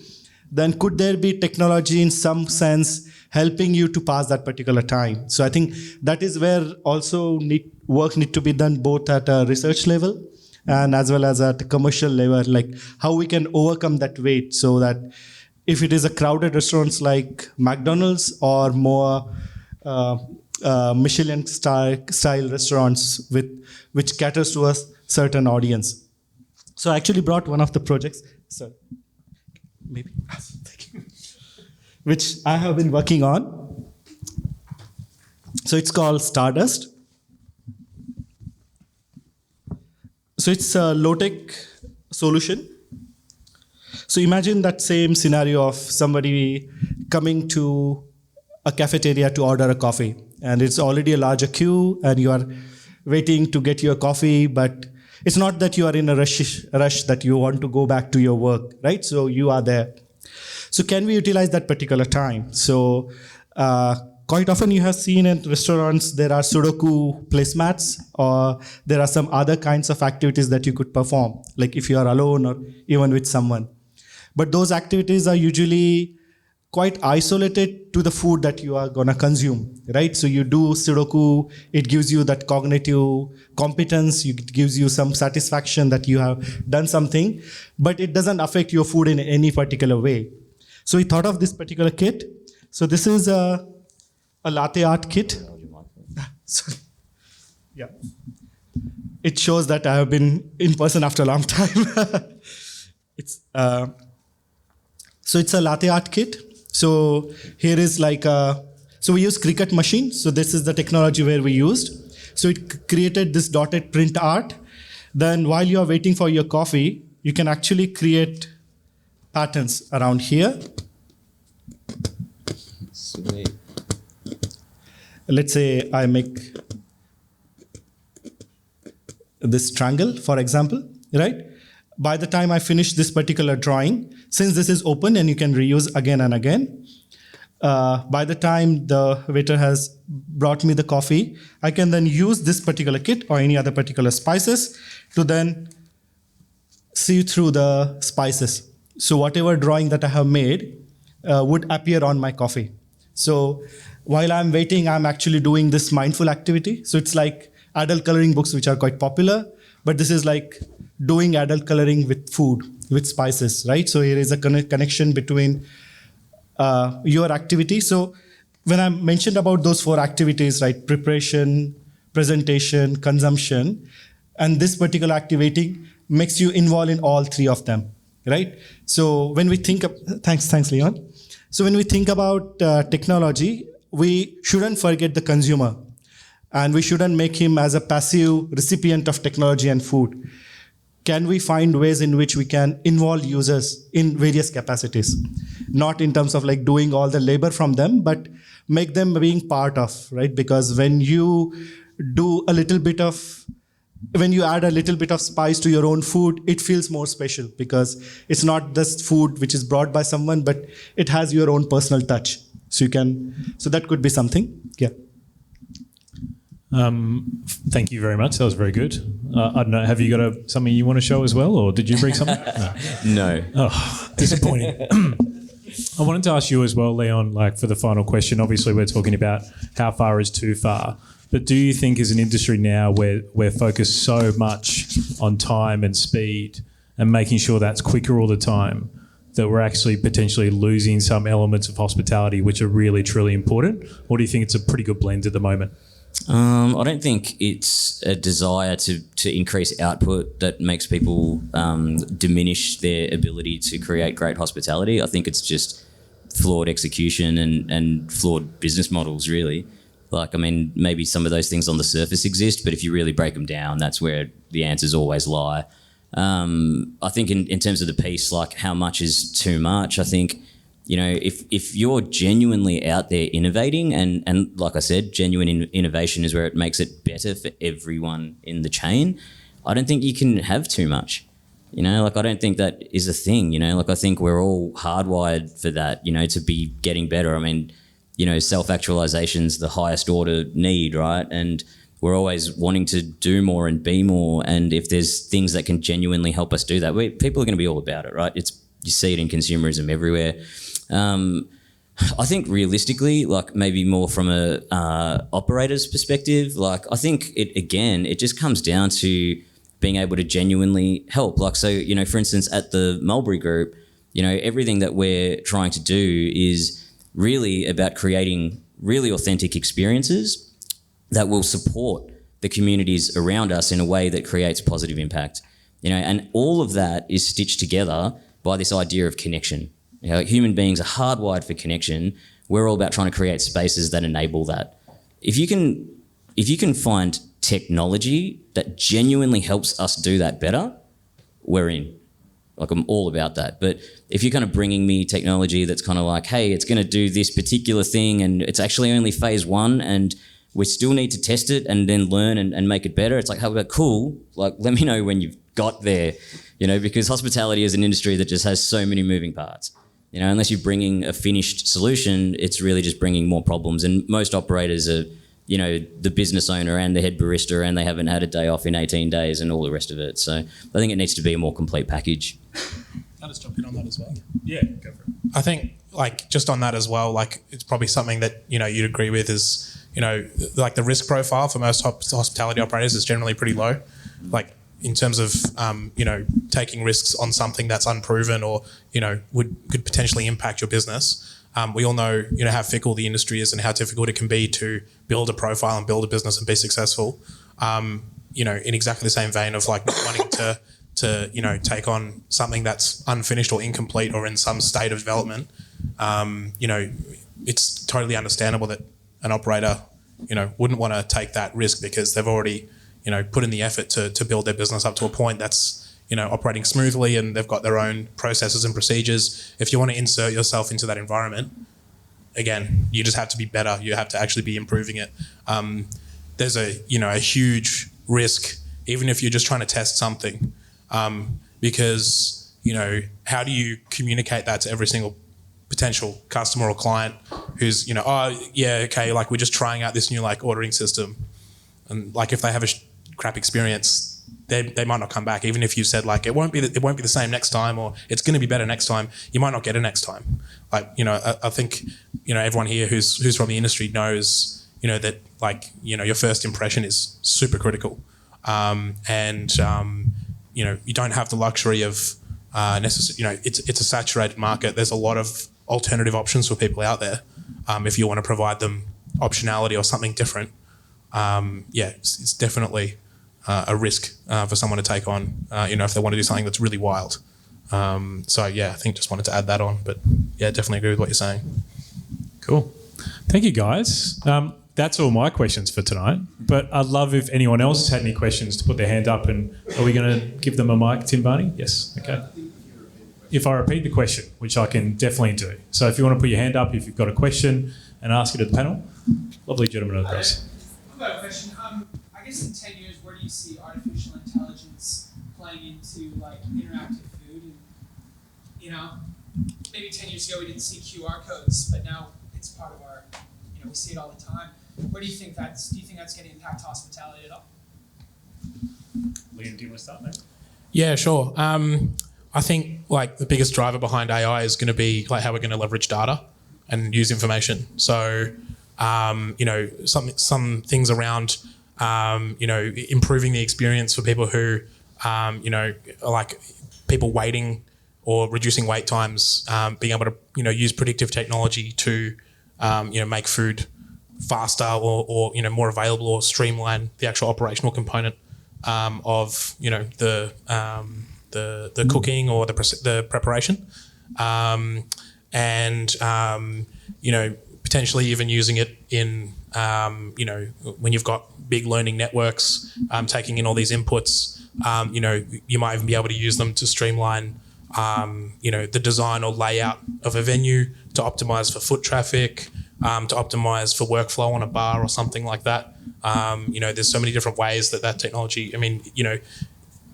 then could there be technology in some sense helping you to pass that particular time? So I think that is where also work need to be done both at a research level and as well as at a commercial level, like how we can overcome that wait so that if it is a crowded restaurants like McDonald's or more Michelin style restaurants which caters to a certain audience. So I actually brought one of the projects. So maybe, thank you. Which I have been working on. So it's called Stardust. So it's a low-tech solution. So imagine that same scenario of somebody coming to a cafeteria to order a coffee, and it's already a larger queue, and you are waiting to get your coffee, but it's not that you are in a rush that you want to go back to your work, right? So you are there. So can we utilize that particular time? So quite often you have seen in restaurants, there are Sudoku placemats, or there are some other kinds of activities that you could perform, like if you are alone or even with someone. But those activities are usually quite isolated to the food that you are gonna consume, right? So you do Sudoku, it gives you that cognitive competence, it gives you some satisfaction that you have done something, but it doesn't affect your food in any particular way. So we thought of this particular kit. So this is a latte art kit. Sorry. Yeah. It shows that I have been in person after a long time. So it's a latte art kit. So here is like so we use Cricut machine. So this is the technology where we used. So it created this dotted print art. Then while you are waiting for your coffee, you can actually create patterns around here. Sweet. Let's say I make this triangle, for example, right? by the time I finish this particular drawing, since this is open and you can reuse again and again, by the time the waiter has brought me the coffee, I can then use this particular kit or any other particular spices to then see through the spices. So whatever drawing that I have made would appear on my coffee. So while I'm waiting, I'm actually doing this mindful activity. So it's like adult coloring books, which are quite popular, but this is like doing adult coloring with food, with spices, right? So here is a connection between your activity. So when I mentioned about those 4 activities, right, preparation, presentation, consumption, and this particular activating makes you involved in all 3 of them, right? So when we think of, thanks Leon. So when we think about technology, we shouldn't forget the consumer, and we shouldn't make him as a passive recipient of technology and food. Can we find ways in which we can involve users in various capacities? Not in terms of like doing all the labor from them, but make them being part of, right? Because when you do a little bit of, when you add a little bit of spice to your own food, it feels more special because it's not just food which is brought by someone, but it has your own personal touch. So you can, so that could be something, yeah. Thank you very much. That was very good. I don't know. Have you got something you want to show as well, or did you bring something? No. Oh, disappointing. I wanted to ask you as well, Leon, like for the final question. Obviously, we're talking about how far is too far. But do you think as an industry now where we're focused so much on time and speed and making sure that's quicker all the time, that we're actually potentially losing some elements of hospitality which are really, truly important? Or do you think it's a pretty good blend at the moment? I don't think it's a desire to increase output that makes people diminish their ability to create great hospitality. I think it's just flawed execution and flawed business models, really. Like, I mean, maybe some of those things on the surface exist, but if you really break them down, that's where the answers always lie. I think in terms of the piece, like how much is too much, I think, you know, if you're genuinely out there innovating and like I said, genuine innovation is where it makes it better for everyone in the chain, I don't think you can have too much. You know, like I don't think that is a thing, you know, like I think we're all hardwired for that, you know, to be getting better. I mean, you know, self-actualization's the highest order need, right? And we're always wanting to do more and be more. And if there's things that can genuinely help us do that, people are going to be all about it, right? You see it in consumerism everywhere. I think realistically, like maybe more from a operator's perspective, like I think it just comes down to being able to genuinely help. Like, so, you know, for instance, at the Mulberry Group, you know, everything that we're trying to do is really about creating really authentic experiences that will support the communities around us in a way that creates positive impact. You know, and all of that is stitched together by this idea of connection. You know, human beings are hardwired for connection. We're all about trying to create spaces that enable that. If you can find technology that genuinely helps us do that better, we're in. Like, I'm all about that. But if you're kind of bringing me technology that's kind of like, hey, it's going to do this particular thing and it's actually only phase 1 and we still need to test it and then learn and make it better. It's like, how about cool? Like, let me know when you've got there, you know, because hospitality is an industry that just has so many moving parts. You know, unless you're bringing a finished solution, it's really just bringing more problems. And most operators are, you know, the business owner and the head barista, and they haven't had a day off in 18 days and all the rest of it. So I think it needs to be a more complete package. I'll just jump in on that as well. Yeah, go for it. I think, like, just on that as well, like, it's probably something that, you know, you'd agree with is, you know, like the risk profile for most hospitality operators is generally pretty low. Like, in terms of, you know, taking risks on something that's unproven or, you know, could potentially impact your business. We all know, you know, how fickle the industry is and how difficult it can be to build a profile and build a business and be successful. You know, in exactly the same vein of like wanting to, you know, take on something that's unfinished or incomplete or in some state of development. You know, it's totally understandable that an operator, you know, wouldn't want to take that risk because they've already, you know, put in the effort to build their business up to a point that's, you know, operating smoothly and they've got their own processes and procedures. If you want to insert yourself into that environment, again, you just have to be better. You have to actually be improving it. There's a huge risk, even if you're just trying to test something. because, how do you communicate that to every single potential customer or client who's, we're just trying out this new ordering system, and if they have a crap experience, they might not come back. Even if you said it won't be the same next time, or it's going to be better next time, you might not get it next time. I think everyone here who's from the industry knows that your first impression is super critical, and you don't have the luxury of it's a saturated market. There's a lot of alternative options for people out there. If you want to provide them optionality or something different, it's definitely a risk for someone to take on, if they want to do something that's really wild. I think just wanted to add that on, but definitely agree with what you're saying. Cool. Thank you, guys. That's all my questions for tonight, but I'd love if anyone else has had any questions to put their hand up, and are we going to give them a mic, Tim Barney? Yes, okay. If I repeat the question, which I can definitely do. So if you want to put your hand up if you've got a question and ask it at the panel. Lovely gentleman of the press. I've got a question. I guess in 10 years, where do you see artificial intelligence playing into interactive food? And, maybe 10 years ago we didn't see QR codes, but now it's part of our, we see it all the time. Where do you think that's going to impact hospitality at all? Liam, do you want to start, mate? Yeah, sure. I think the biggest driver behind AI is going to be how we're going to leverage data and use information. So, some things around, improving the experience for people who, people waiting or reducing wait times, being able to, use predictive technology to, make food faster or more available, or streamline the actual operational component of, the cooking or the preparation, and potentially even using it in when you've got big learning networks, taking in all these inputs, you might even be able to use them to streamline the design or layout of a venue, to optimize for foot traffic, to optimize for workflow on a bar or something like that. There's so many different ways that technology,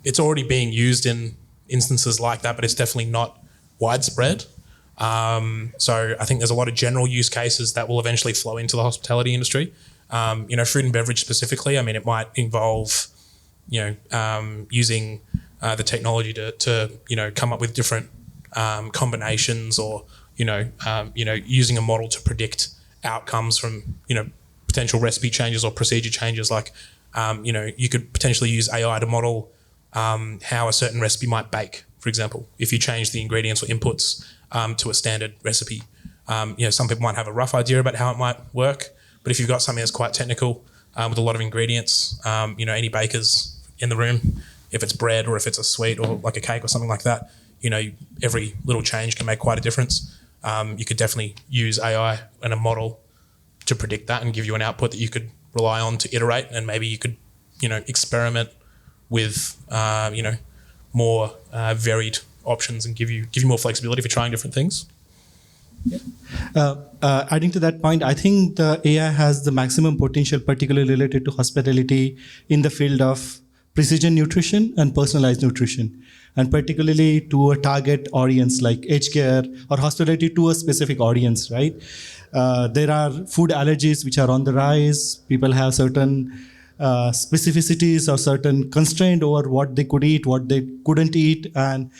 it's already being used in instances like that, but it's definitely not widespread. So I think there's a lot of general use cases that will eventually flow into the hospitality industry. Food and beverage specifically, it might involve, using the technology to come up with different combinations, or, using a model to predict outcomes from, potential recipe changes or procedure changes. You could potentially use AI to model how a certain recipe might bake, for example, if you change the ingredients or inputs to a standard recipe. Some people might have a rough idea about how it might work, but if you've got something that's quite technical with a lot of ingredients, any bakers in the room, if it's bread or if it's a sweet or a cake or something like that, every little change can make quite a difference. You could definitely use AI and a model to predict that and give you an output that you could rely on to iterate, and maybe you could, experiment with, more varied options and give you more flexibility for trying different things. Adding to that point, I think the AI has the maximum potential, particularly related to hospitality, in the field of precision nutrition and personalized nutrition, and particularly to a target audience like aged care or hospitality, to a specific audience, right? There are food allergies which are on the rise. People have certain specificities or certain constraint over what they could eat, what they couldn't eat. And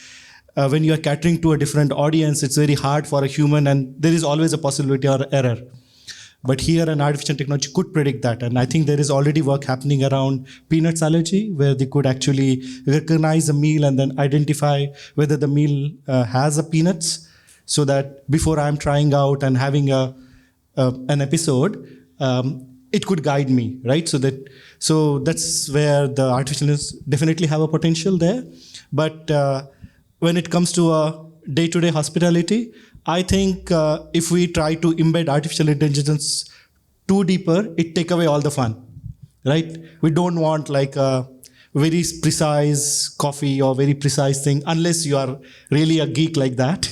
when you are catering to a different audience, it's very hard for a human, and there is always a possibility or error. But here an artificial technology could predict that. And I think there is already work happening around peanuts allergy, where they could actually recognize a meal and then identify whether the meal has a peanuts, so that before I'm trying out and having an episode, it could guide me, right? So that's where the artificial definitely have a potential there. But when it comes to a day-to-day hospitality, I think if we try to embed artificial intelligence too deeper, it take away all the fun, right? We don't want a very precise coffee or very precise thing, unless you are really a geek like that,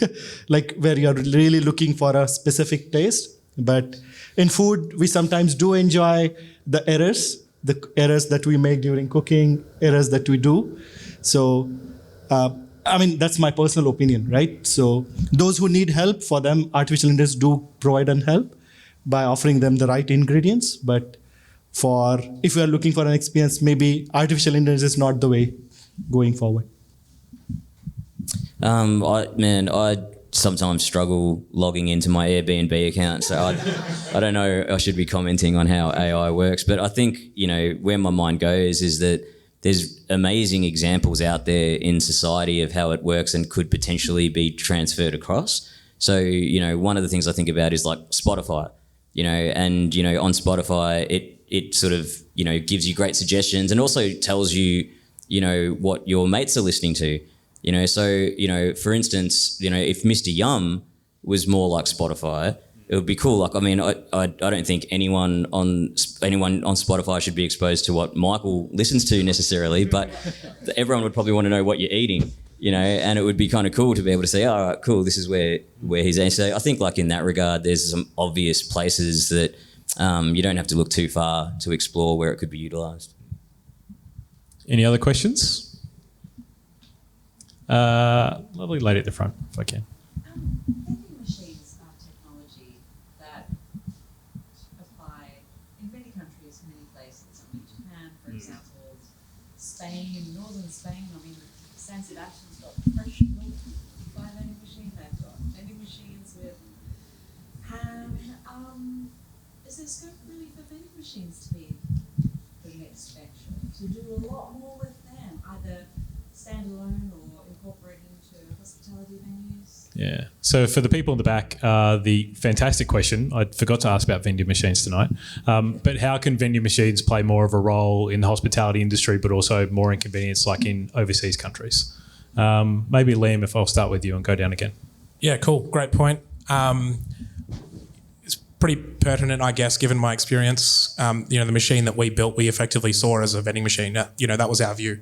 where you're really looking for a specific taste. But in food, we sometimes do enjoy the errors that we make during cooking, errors that we do. So I mean, that's my personal opinion, right? So those who need help, for them, artificial intelligence do provide an help by offering them the right ingredients. But if you are looking for an experience, maybe artificial intelligence is not the way going forward. I sometimes struggle logging into my Airbnb account, so I don't know I should be commenting on how AI works. But I think, where my mind goes is that there's amazing examples out there in society of how it works and could potentially be transferred across. So, one of the things I think about is like Spotify, and, on Spotify, it sort of, gives you great suggestions and also tells you, what your mates are listening to. So, for instance, if Mr. Yum was more like Spotify, it would be cool. Like, I mean, I don't think anyone on Spotify should be exposed to what Michael listens to necessarily, but everyone would probably want to know what you're eating, and it would be kind of cool to be able to say, all right, cool, this is where he's at. So I think like in that regard, there's some obvious places that you don't have to look too far to explore where it could be utilised. Any other questions? Lovely lady at the front, if I can. Vending machines are technology that apply in many countries, many places. I mean, Japan, for example, Spain, northern Spain. I mean, San Sebastian's got fresh milk by vending machine. They've got vending machines with ham. Is there scope really for vending machines to be the next venture? To do a lot more with them, either standalone or incorporated into hospitality venues? Yeah. So for the people in the back, the fantastic question, I forgot to ask about vending machines tonight, but how can vending machines play more of a role in the hospitality industry, but also more inconvenience like in overseas countries? Maybe Liam, if I'll start with you and go down again. Yeah, cool. Great point. It's pretty pertinent, I guess, given my experience. The machine that we built, we effectively saw as a vending machine. That was our view.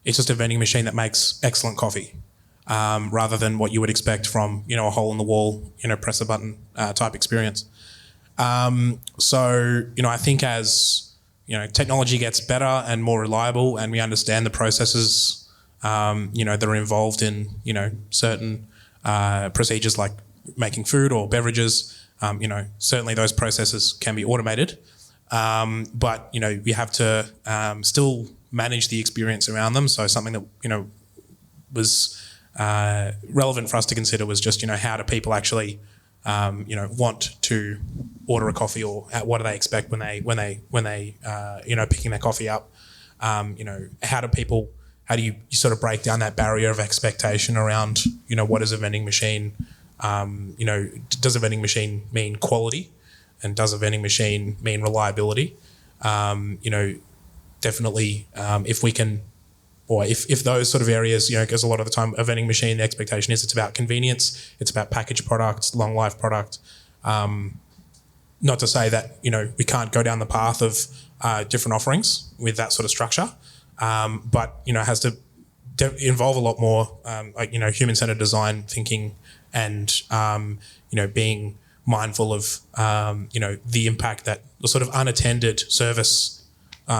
It's just a vending machine that makes excellent coffee, rather than what you would expect from, a hole in the wall, press a button type experience. I think as, technology gets better and more reliable and we understand the processes, that are involved in, certain procedures like making food or beverages, certainly those processes can be automated. But, you have to still manage the experience around them. So something that, was relevant for us to consider was just, how do people actually, want to order a coffee, or what do they expect when they picking their coffee up? How do you sort of break down that barrier of expectation around, what is a vending machine? Does a vending machine mean quality? And does a vending machine mean reliability? Definitely, if we can, or if those sort of areas, because a lot of the time a vending machine, the expectation is it's about convenience, it's about packaged products, long life product. Not to say that, we can't go down the path of different offerings with that sort of structure, but, it has to involve a lot more, human-centered design thinking and, being mindful of, the impact that the sort of unattended service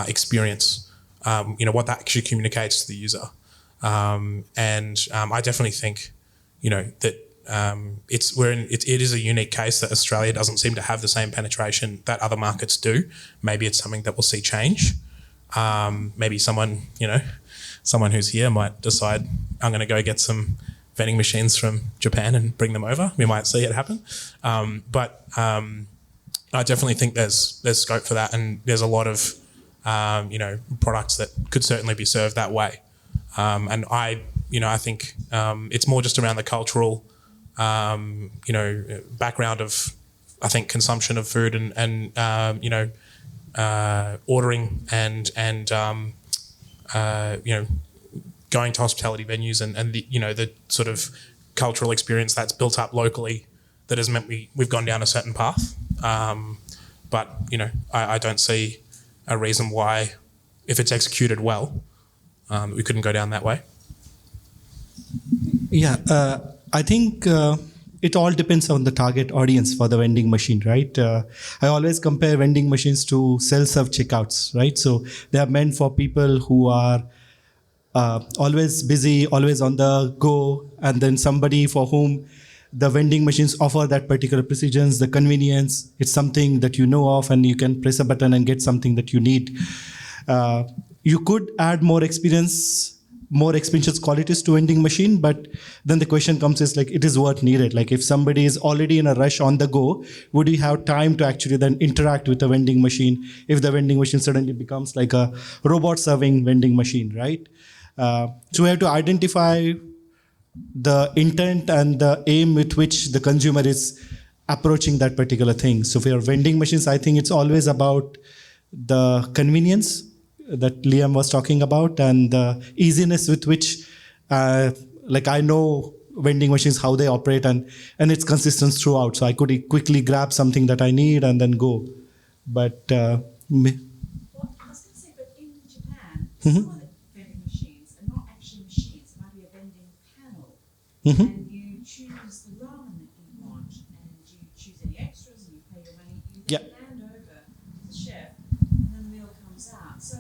experience, what that actually communicates to the user. I definitely think, that it is a unique case that Australia doesn't seem to have the same penetration that other markets do. Maybe it's something that we'll see change. Maybe someone who's here might decide, I'm going to go get some vending machines from Japan and bring them over. We might see it happen. But I definitely think there's scope for that, and there's a lot of products that could certainly be served that way. And I think it's more just around the cultural, background of, I think, consumption of food and ordering and going to hospitality venues and the sort of cultural experience that's built up locally that has meant we've gone down a certain path. But I don't see a reason why, if it's executed well, we couldn't go down that way. Yeah, I think it all depends on the target audience for the vending machine, right? I always compare vending machines to self-serve checkouts, right? So they are meant for people who are always busy, always on the go, and then somebody for whom the vending machines offer that particular precision, the convenience. It's something that you know of, and you can press a button and get something that you need. You could add more experience, more experiential qualities to vending machine, but then the question comes is like, it is what needed. Like if somebody is already in a rush on the go, would you have time to actually then interact with the vending machine if the vending machine suddenly becomes like a robot serving vending machine, right? So we have to identify the intent and the aim with which the consumer is approaching that particular thing. So for your vending machines, I think it's always about the convenience that Liam was talking about and the easiness with which, like I know vending machines, how they operate, and it's consistent throughout. So I could quickly grab something that I need and then go. But Well, I was going to say, but in Japan, some of the vending machines are not actually machines. It might be a vending panel. And you choose the ramen that you want, and you choose any extras, and you pay your money. You then hand over to the chef, and then the meal comes out. So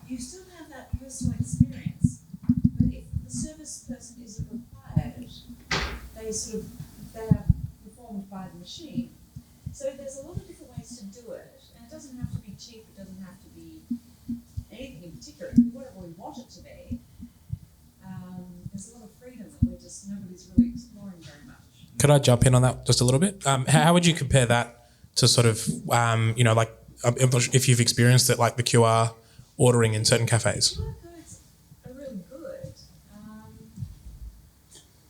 you still have that personal experience. But if the service person isn't required, they're performed by the machine. So there's a lot of different ways to do it, and it doesn't have to be cheap. It doesn't have to be anything in particular. It can be whatever we want it to be. There's a lot of freedom that nobody's really exploring very much. Could I jump in on that just a little bit? How would you compare that to sort of, like if you've experienced it, like the QR ordering in certain cafes? QR codes are really good.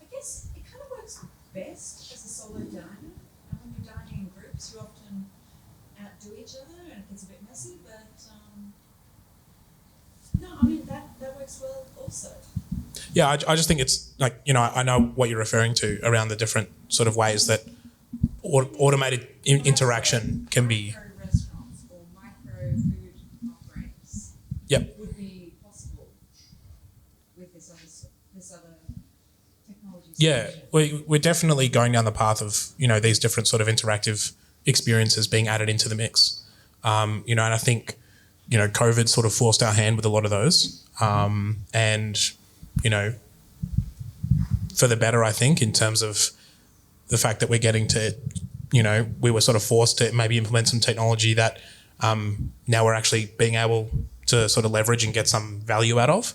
I guess it kind of works best as a solo diner. When you're dining in groups, you often outdo each other and it gets a bit messy, but no, I mean, that works well also. Yeah, I just think it's like, I know what you're referring to around the different sort of ways that automated interaction can be. Micro restaurants or micro food offerings would be possible with this other technology. Yeah, we're definitely going down the path of, these different sort of interactive experiences being added into the mix. And I think, COVID sort of forced our hand with a lot of those. And for the better, I think, in terms of the fact that we're getting to, we were sort of forced to maybe implement some technology that now we're actually being able to sort of leverage and get some value out of.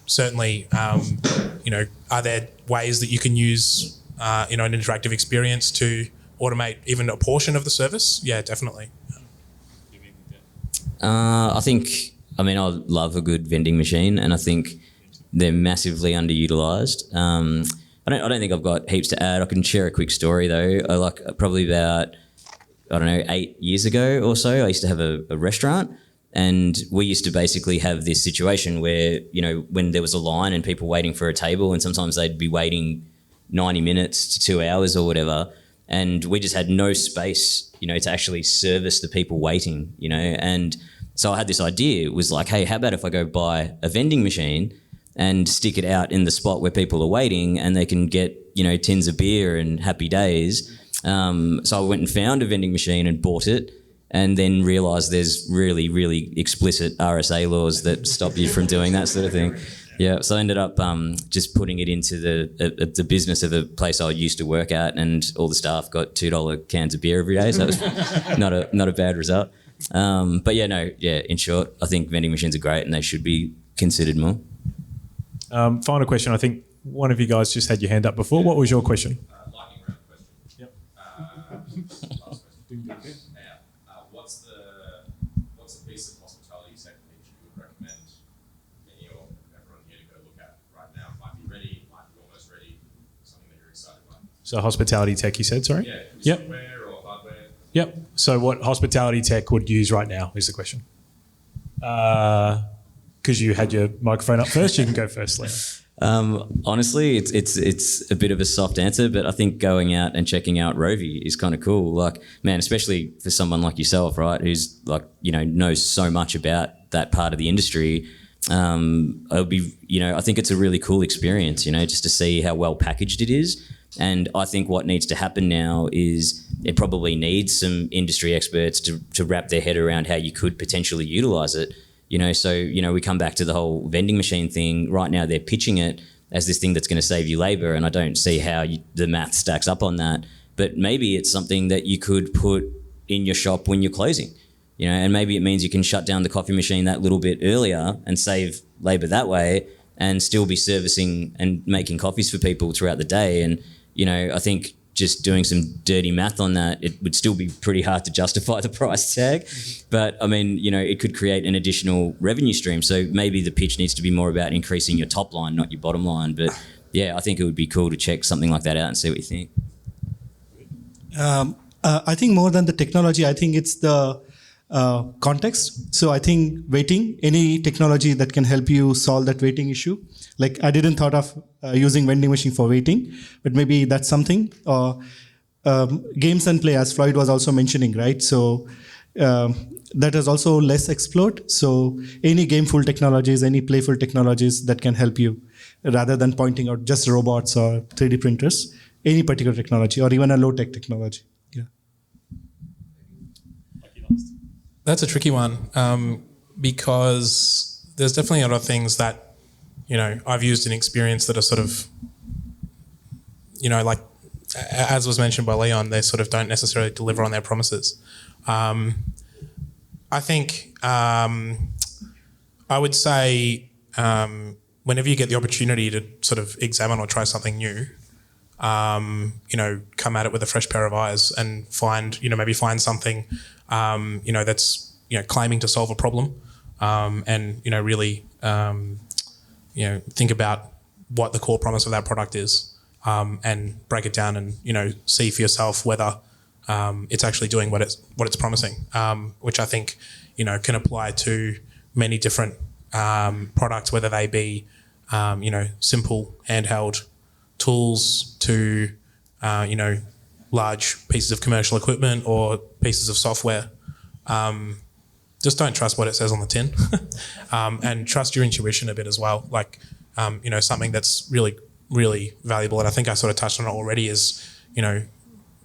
Certainly, are there ways that you can use, an interactive experience to automate even a portion of the service? Yeah, definitely. I love a good vending machine, and I think they're massively underutilized. I don't think I've got heaps to add. I can share a quick story though. Probably about 8 years ago or so, I used to have a restaurant, and we used to basically have this situation where, when there was a line and people waiting for a table, and sometimes they'd be waiting 90 minutes to 2 hours or whatever, and we just had no space, to actually service the people waiting, and so I had this idea. It was like, hey, how about if I go buy a vending machine and stick it out in the spot where people are waiting and they can get, tins of beer and happy days. So I went and found a vending machine and bought it, and then realised there's really, really explicit RSA laws that stop you from doing that sort of thing. Yeah, so I ended up just putting it into the business of the place I used to work at, and all the staff got $2 cans of beer every day, so that was not a bad result. In short, I think vending machines are great and they should be considered more. Final question. I think one of you guys just had your hand up before. What was your question? Lightning round question. Yep. Last question. Now, what's the piece of hospitality sector that you would recommend me or everyone here to go look at right now? Might be ready, might be almost ready, something that you're excited by. So hospitality tech, you said, sorry? Yeah, software or hardware. Yep. So what hospitality tech would use right now is the question. Because you had your microphone up first, you can go first, Liam. Honestly, it's a bit of a soft answer, but I think going out and checking out Rovi is kind of cool. Like, man, especially for someone like yourself, right, who's like, knows so much about that part of the industry. It'll be, I think it's a really cool experience, just to see how well packaged it is. And I think what needs to happen now is it probably needs some industry experts to wrap their head around how you could potentially utilise it. So, we come back to the whole vending machine thing. Right now they're pitching it as this thing that's going to save you labor, and I don't see how the math stacks up on that. But maybe it's something that you could put in your shop when you're closing, and maybe it means you can shut down the coffee machine that little bit earlier and save labor that way and still be servicing and making coffees for people throughout the day. And, I think just doing some dirty math on that, it would still be pretty hard to justify the price tag. But I mean, it could create an additional revenue stream. So maybe the pitch needs to be more about increasing your top line, not your bottom line. But yeah, I think it would be cool to check something like that out and see what you think. I think more than the technology, I think it's the context. So I think waiting, any technology that can help you solve that waiting issue. Like I didn't thought of using vending machine for waiting, but maybe that's something. Games and play, as Floyd was also mentioning, right? So that is also less explored. So any gameful technologies, any playful technologies that can help you, rather than pointing out just robots or 3D printers, any particular technology or even a low-tech technology. Yeah. That's a tricky one because there's definitely a lot of things that, I've used in experience that are sort of, like, as was mentioned by Leon, they sort of don't necessarily deliver on their promises. I think I would say whenever you get the opportunity to sort of examine or try something new, come at it with a fresh pair of eyes and find something, that's, claiming to solve a problem, and, really, think about what the core promise of that product is, and break it down and, see for yourself whether it's actually doing what it's promising, which I think, can apply to many different products, whether they be, simple handheld tools to, large pieces of commercial equipment or pieces of software. Just don't trust what it says on the tin, and trust your intuition a bit as well. Like, something that's really, really valuable, and I think I sort of touched on it already, is,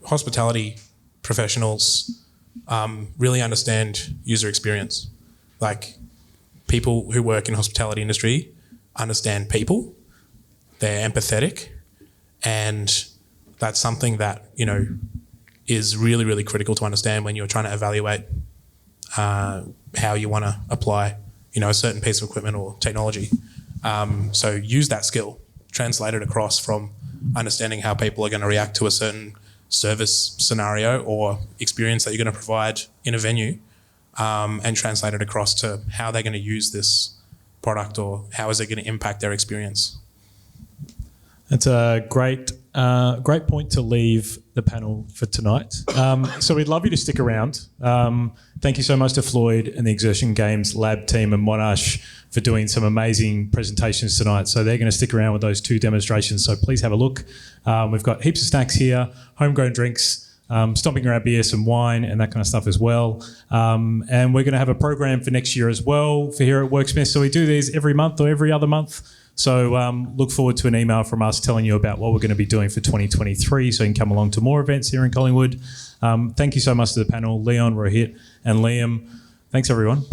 hospitality professionals really understand user experience. Like, people who work in hospitality industry understand people, they're empathetic, and that's something that, is really, really critical to understand when you're trying to evaluate how you want to apply, a certain piece of equipment or technology. So use that skill, translate it across from understanding how people are going to react to a certain service scenario or experience that you're going to provide in a venue, and translate it across to how they're going to use this product or how is it going to impact their experience. That's a great point to leave the panel for tonight. So we'd love you to stick around. Thank you so much to Floyd and the Exertion Games Lab team and Monash for doing some amazing presentations tonight. So they're going to stick around with those 2 demonstrations. So please have a look. We've got heaps of snacks here, homegrown drinks, stomping around beer, some wine and that kind of stuff as well. And we're going to have a program for next year as well for here at Worksmith. So we do these every month or every other month. So look forward to an email from us telling you about what we're going to be doing for 2023, so you can come along to more events here in Collingwood. Thank you so much to the panel, Leon, Rohit and Liam. Thanks, everyone.